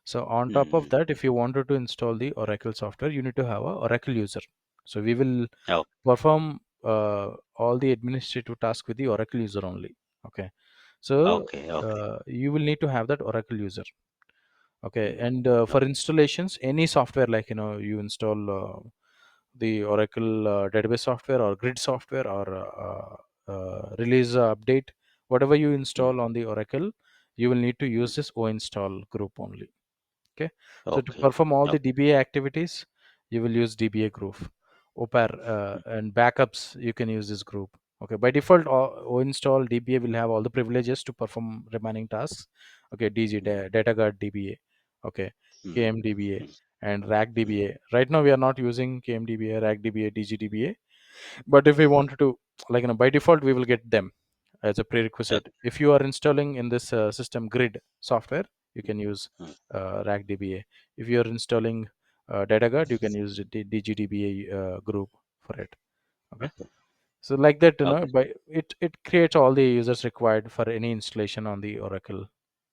So on top of Mm. that, if you wanted to install the Oracle software, you need to have a Oracle user. So we will Oh, perform all the administrative tasks with the Oracle user only. Okay. So okay, okay. you will need to have that Oracle user. Okay. Mm. And for Okay. installations, any software like you install the Oracle database software or grid software or release update, whatever you Mm. install on the Oracle, you will need to Mm. use this OInstall group only. Okay. So to Okay. perform all the Okay. DBA activities, you will use DBA group. OPAR Mm. and backups, you can use this group. Okay. By default, OInstall DBA will have all the privileges to perform remaining tasks. Okay. Mm. Data guard DBA. Okay. Mm. KMDBA Mm. and RAC Mm. DBA. Right now, we are not using KMDBA, RAC DBA, DGDBA. But if we wanted to, by default, we will get them as a Okay. prerequisite. If you are installing in this system grid software, you can use Mm. RAC DBA. If you are installing DataGuard, you can use the DGDBA group for it. Okay. Okay. So like that, Okay. by it creates all the users required for any installation on the Oracle.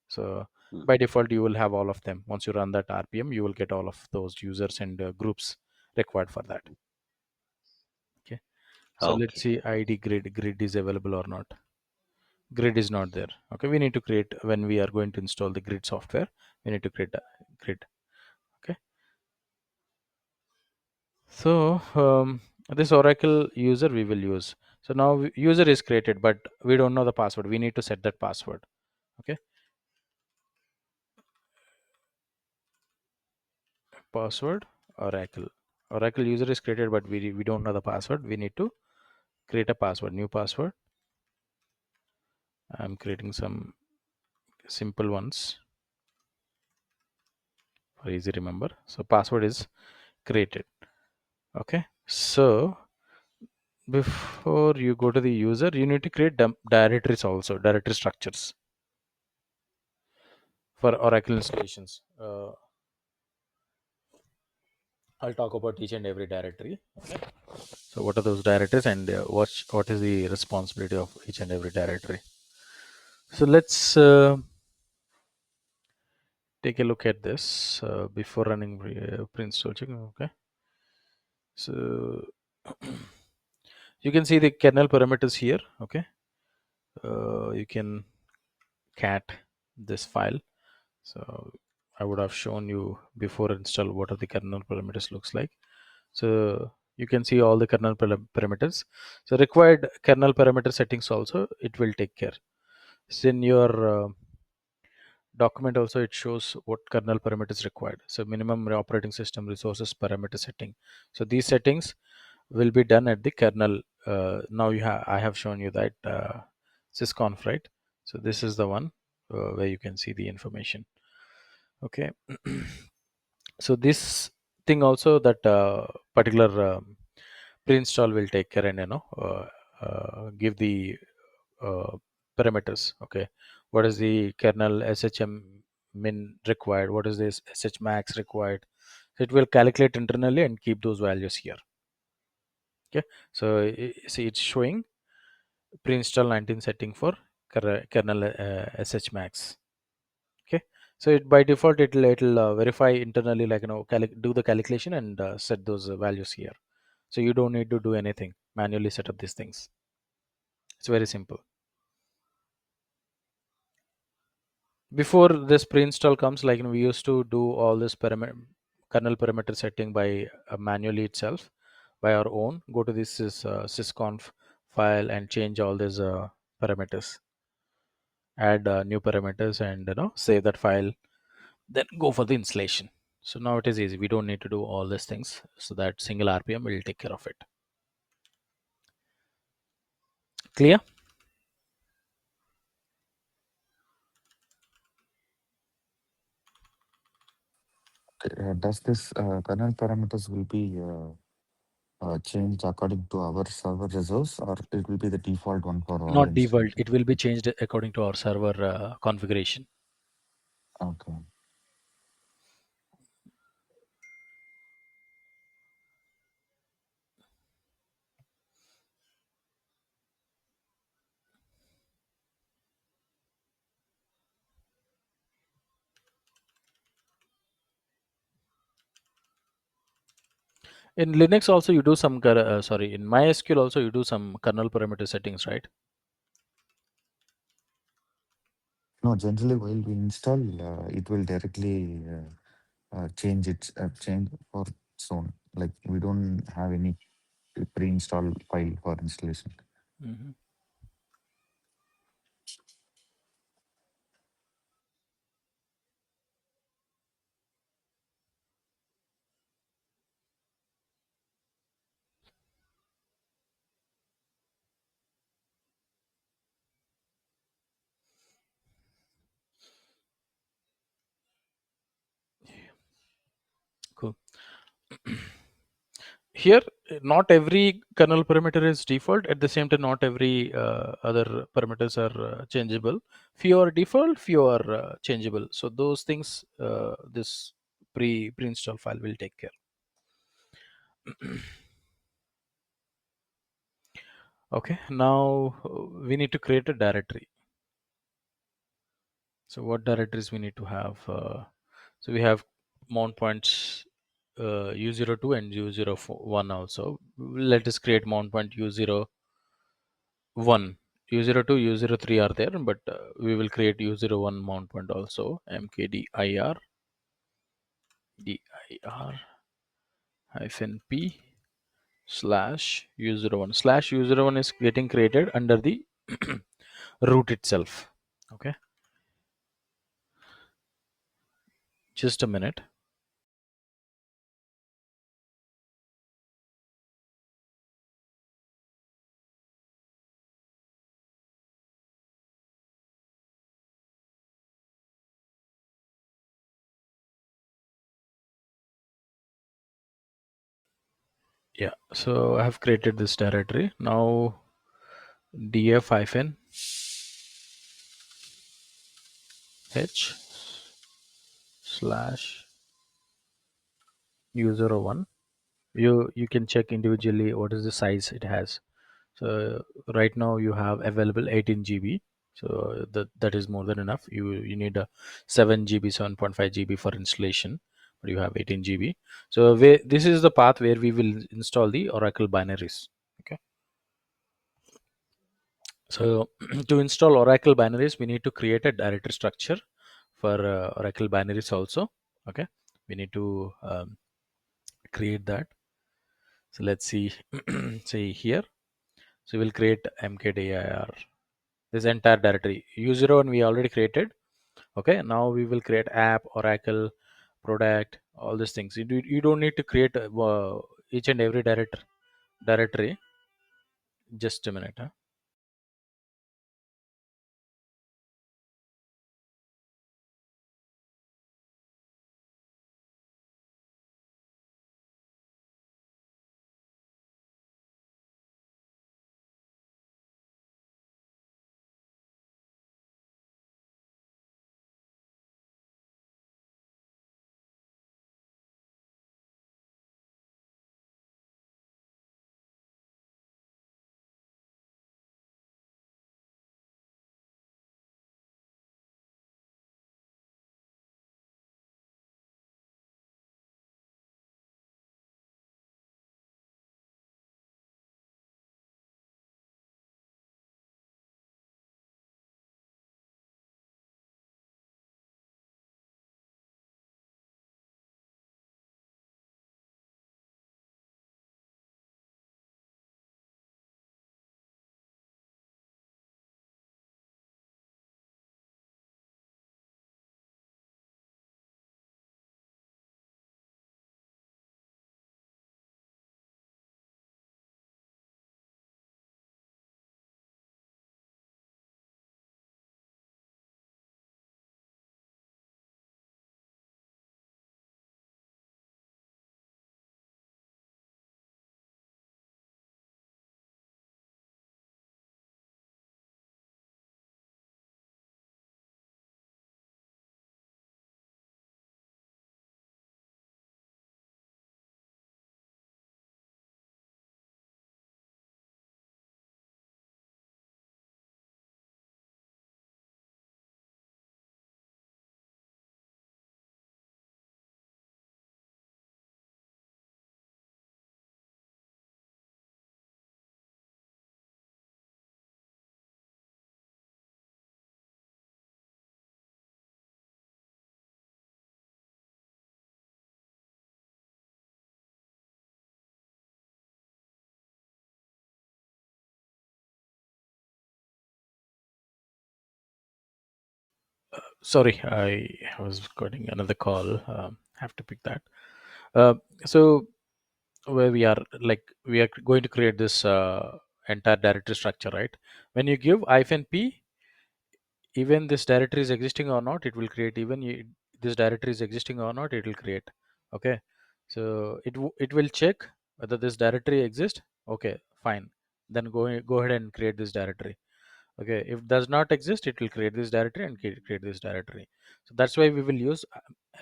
So Mm. by default, you will have all of them. Once you run that RPM, you will get all of those users and groups required for that. Okay. So let's Okay. see ID grid. Grid is available or not. Grid is not there. Okay. We need to create when we are going to install the grid software. We need to create a grid. Okay. So this Oracle user we will use. So now user is created, but we don't know the password. We need to set that password. Okay. Password Oracle. Oracle user is created, but we don't know the password. We need to create a password, new password. I'm creating some simple ones for easy remember. So password is created. Okay. So before you go to the user, you need to create directories also, directory structures for Oracle installations. I'll talk about each and every directory. Okay. So what are those directories and what is the responsibility of each and every directory? So let's take a look at this before running pre-install check. Okay. So you can see the kernel parameters here. Okay. You can cat this file. So I would have shown you before install what are the kernel parameters looks like. So you can see all the kernel parameters. So required kernel parameter settings also it will take care. So in your document also it shows what kernel parameters required. So minimum operating system resources parameter setting. So these settings will be done at the kernel. Now I have shown you that sysconf, right? So this is the one where you can see the information. Okay. So this thing also that particular pre-install will take care and give the uh, parameters. Okay, what is the kernel shm min required, what is this sh max required. So it will calculate internally and keep those values here. Okay, so see it's showing pre-install 19 setting for kernel sh max. Okay, so by default it'll verify internally, like do the calculation and set those values here. So you don't need to do anything manually, set up these things. It's very simple. Before this pre-install comes, we used to do all this kernel parameter setting by manually itself, by our own. Go to this sysconf file and change all these parameters, add new parameters, and save that file, then go for the installation. So now it is easy. We don't need to do all these things. So that single RPM will take care of it. Clear? Does this kernel parameters will be changed according to our server resource, or it will be the default one for all Not default, installation? it will be changed according to our server configuration. Okay. In Linux also you do some sorry, in MySQL also you do some kernel parameter settings, right? No, generally while we install, it will directly change for its own. Like we don't have any pre-install file for installation. Hmm. Cool. Here, not every kernel parameter is default. At the same time, not every other parameters are changeable. Few are default, few are changeable. So those things, this pre-install file will take care. Okay, now we need to create a directory. So what directories we need to have? So we have mount points u02 and u01 also. Let us create mount point u01. U02, U03 are there, but we will create U01 mount point also. mkdir dir hyphen p slash U01. Slash U01 is getting created under the root itself. Okay, just a minute. Yeah, so I have created this directory. Now df hyphen h slash U01. You can check individually what is the size it has. So right now you have available 18 GB. So that is more than enough. You need a 7 GB, 7.5 GB for installation, but you have 18 GB. So this is the path where we will install the Oracle binaries. Okay. So to install Oracle binaries, we need to create a directory structure for Oracle binaries also. Okay. We need to create that. So let's see. See here. So we'll create mkdir. This entire directory u01 we already created. Okay, now we will create app, Oracle, product, all these things. You don't need to create each and every directory. Just a minute, huh? Sorry, I was getting another call. Have to pick that. Uh, so where we are, like, we are going to create this entire directory structure, right? When you give -p, even this directory is existing or not, it will create. Even this directory is existing or not, it will create. Okay, so it will check whether this directory exists. Okay, fine. Then go ahead and create this directory. Okay, if it does not exist, it will create this directory and create this directory. So that's why we will use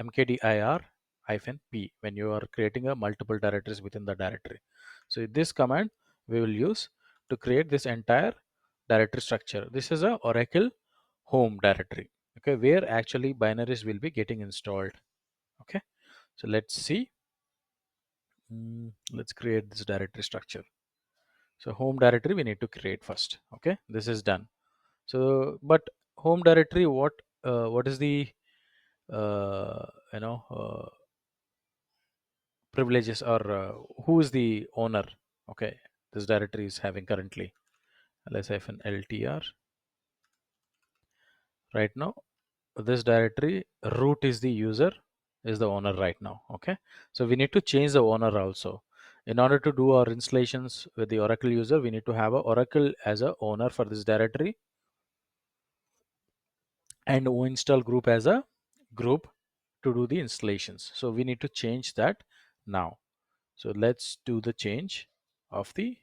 mkdir -p when you are creating a multiple directories within the directory. So this command we will use to create this entire directory structure. This is a Oracle home directory, okay, where actually binaries will be getting installed. Okay, so let's see. Let's create this directory structure. So home directory we need to create first. Okay, this is done. So but home directory, what is the uh, you know uh, privileges, or who is the owner? Okay, this directory is having currently ls-ltr. Right now this directory root is the user, is the owner right now. Okay, so we need to change the owner also. In order to do our installations with the Oracle user, we need to have a Oracle as a owner for this directory, and install group as a group to do the installations. So we need to change that now. So let's do the change of the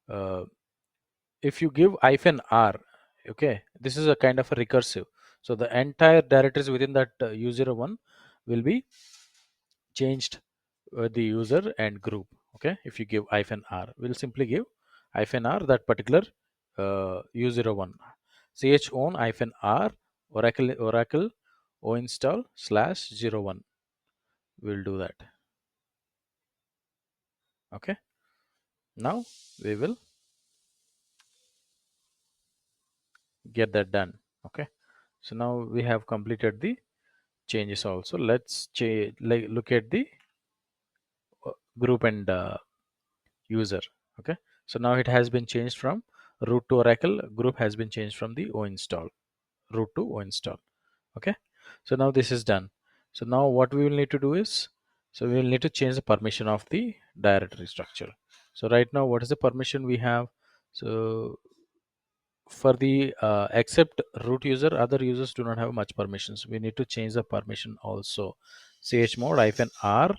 uh, if you give -r, okay, this is a kind of a recursive. So the entire directories within that u01 will be changed, the user and group. Okay, if you give -r, we'll simply give -r that particular u01 chown -r oracle o install /01. We'll do that. Okay, now we will get that done. Okay, so now we have completed the changes also. Let's look at the group and user. Okay, so now it has been changed from root to Oracle. Group has been changed from the o install root to o install. Okay, so now this is done. So now what we will need to do is, so we will need to change the permission of the directory structure. So right now, what is the permission we have? So for the except root user, other users do not have much permissions. We need to change the permission also. Chmod -r.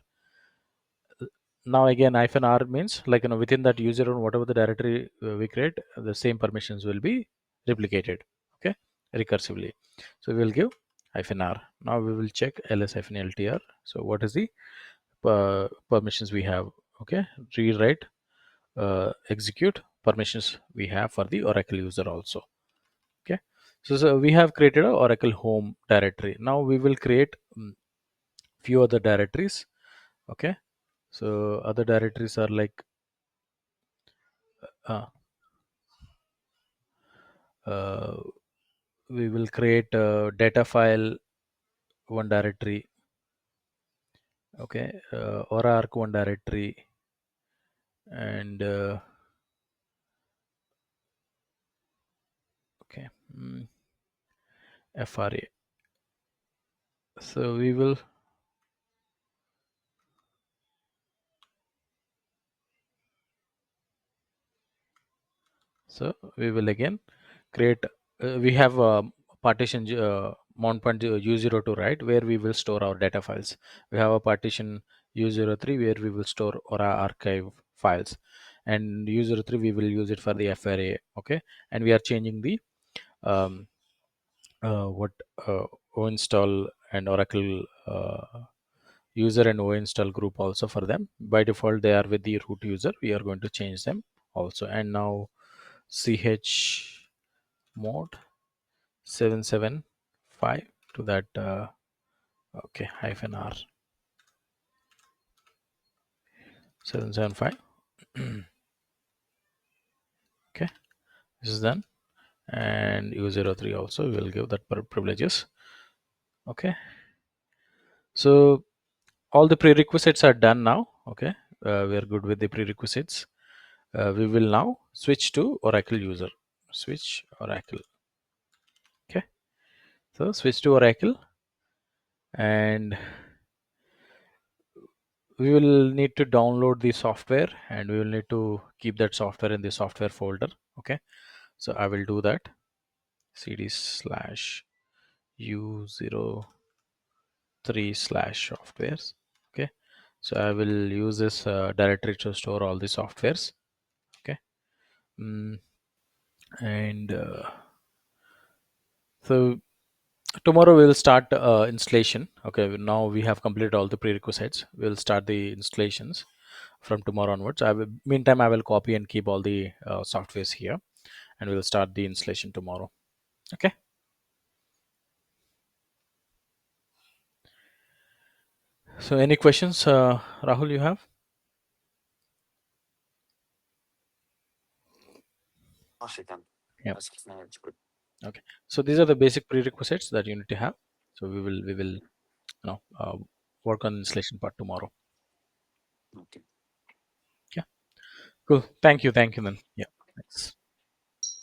Now again, -r means, like, within that user or whatever the directory we create, the same permissions will be replicated. Okay, recursively. So we will give -r. Now we will check ls-ltr. So what is the permissions we have? Okay, rewrite, execute permissions we have for the Oracle user also. Okay, so we have created a Oracle home directory. Now we will create few other directories. Okay, so other directories are like uh, uh, we will create a data file one directory. Okay, Oracle one directory, and okay, fra. So we will, so we will again create, we have a partition mount point u02, right, where we will store our data files. We have a partition u03 where we will store our archive files, and u03 we will use it for the fra. Okay, and we are changing the um, what o install and Oracle user and o install group also. For them, by default they are with the root user. We are going to change them also. And now ch mode 775 to that okay, -r 775. Okay, this is done. And u03 also we will give that privileges. Okay, so all the prerequisites are done now. Okay, we are good with the prerequisites. We will now switch to Oracle user. Switch Oracle. Okay, So switch to Oracle, and we will need to download the software, and we will need to keep that software in the software folder. Okay, so I will do that. cd slash u03/softwares. Okay, so I will use this directory to store all the softwares. Okay. Mm, and so tomorrow we will start installation. Okay, now we have completed all the prerequisites. We'll start the installations from tomorrow onwards. Meantime, I will copy and keep all the softwares here, and we'll start the installation tomorrow. Okay. So any questions, Rahul, you have? Oh, Shrikant. Yeah. No, it's good. Okay. So these are the basic prerequisites that you need to have. So we will work on installation part tomorrow. Okay. Yeah. Cool. Thank you. Thank you then. Yeah. Thanks.